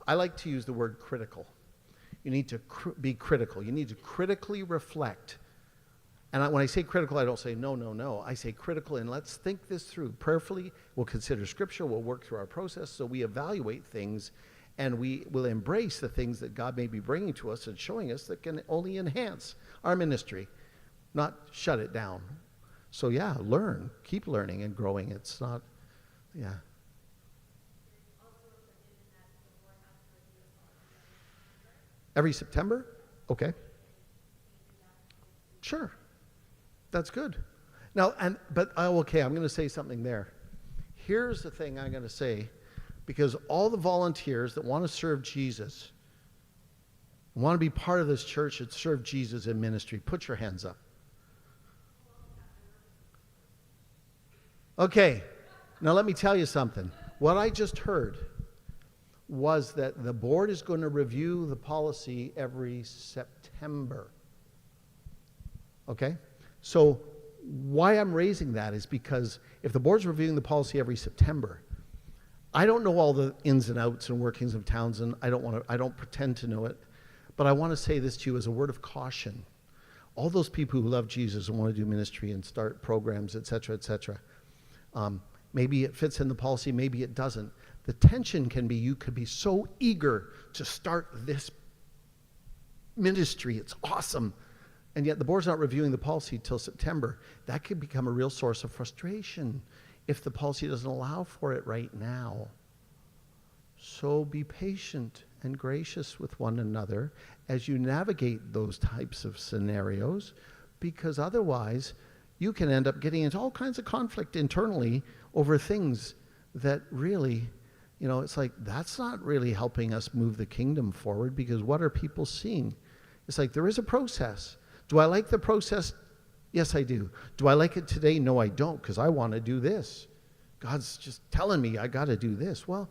I like to use the word critical. You need to be critical. You need to critically reflect. And when I say critical, I don't say no. I say critical, and let's think this through prayerfully. We'll consider Scripture. We'll work through our process. So we evaluate things, and we will embrace the things that God may be bringing to us and showing us that can only enhance our ministry, not shut it down. So yeah, learn. Keep learning and growing. It's not, yeah. Every September? Okay. Sure. That's good. Now, okay, I'm going to say something there. here's the thing I'm going to say, because all the volunteers that want to serve Jesus, want to be part of this church and serve Jesus in ministry, put your hands up. Okay, now let me tell you something. What I just heard was that the board is going to review the policy every September. Okay? So why I'm raising that is because if the board's reviewing the policy every September, I don't know all the ins and outs and workings of Townsend. I don't pretend to know it. But I want to say this to you as a word of caution. All those people who love Jesus and want to do ministry and start programs, et cetera, maybe it fits in the policy, maybe it doesn't. The tension can be you could be so eager to start this ministry. It's awesome. And yet the board's not reviewing the policy till September. That could become a real source of frustration if the policy doesn't allow for it right now. So be patient and gracious with one another as you navigate those types of scenarios, because otherwise you can end up getting into all kinds of conflict internally over things that really, it's like, that's not really helping us move the kingdom forward, because what are people seeing? It's like, there is a process. Do I like the process? Yes, I do. Do I like it today? No, I don't, because I want to do this. God's just telling me I got to do this. Well,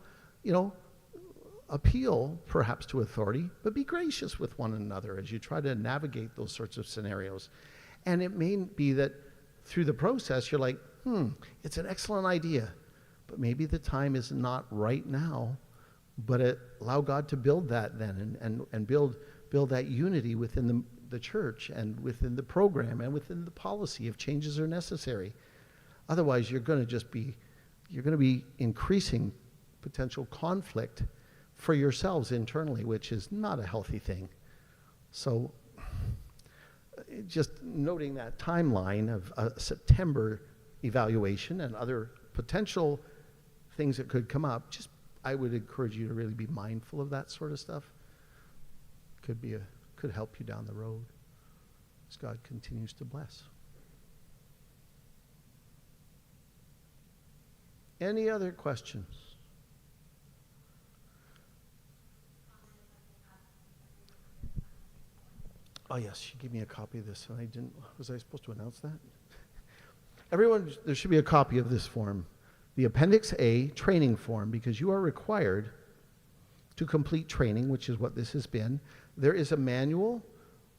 appeal perhaps to authority, but be gracious with one another as you try to navigate those sorts of scenarios. And it may be that through the process, you're like, it's an excellent idea, but maybe the time is not right now, but allow God to build that then and build that unity within the church and within the program and within the policy if changes are necessary. Otherwise, you're going to be increasing potential conflict for yourselves internally, which is not a healthy thing. So just noting that timeline of a September evaluation and other potential things that could come up, I would encourage you to really be mindful of that sort of stuff. Could help you down the road as God continues to bless. Any other questions? Oh yes, she gave me a copy of this, and I didn't. Was I supposed to announce that? Everyone, there should be a copy of this form, the Appendix A training form, because you are required to complete training, which is what this has been. There is a manual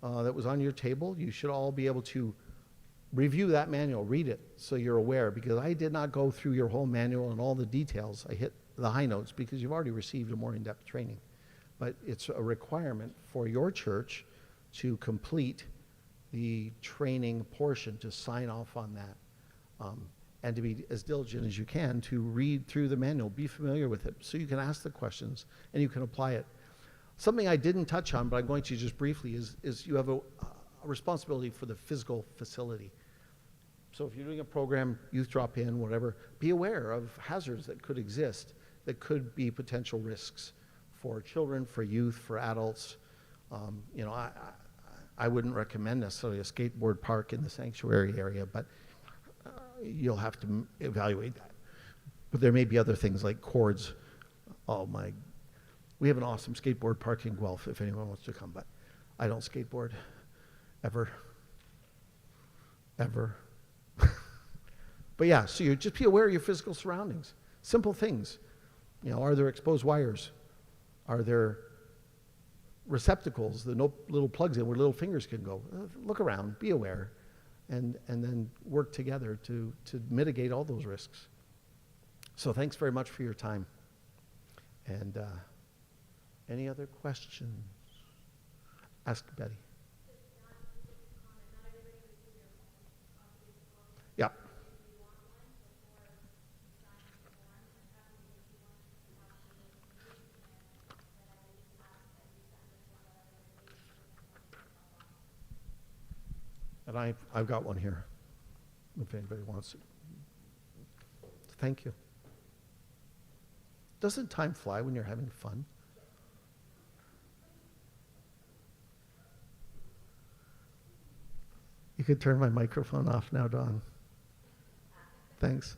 that was on your table. You should all be able to review that manual, read it, so you're aware, because I did not go through your whole manual and all the details. I hit the high notes because you've already received a more in-depth training. But it's a requirement for your church to complete the training portion, to sign off on that, and to be as diligent as you can to read through the manual, be familiar with it, so you can ask the questions and you can apply it. Something I didn't touch on, but I'm going to just briefly, is you have a responsibility for the physical facility. So if you're doing a program, youth drop in, whatever, be aware of hazards that could exist, that could be potential risks for children, for youth, for adults. I wouldn't recommend necessarily a skateboard park in the sanctuary area, but you'll have to evaluate that. But there may be other things like cords. We have an awesome skateboard park in Guelph if anyone wants to come, but I don't skateboard ever. But yeah, so you just be aware of your physical surroundings. Simple things. Are there exposed wires? Are there receptacles, the little plugs in where little fingers can go? Look around, be aware, and then work together to mitigate all those risks. So thanks very much for your time. And any other questions? Ask Betty. Yeah. And I've got one here, if anybody wants it. Thank you. Doesn't time fly when you're having fun? You could turn my microphone off now, Dawn. Thanks.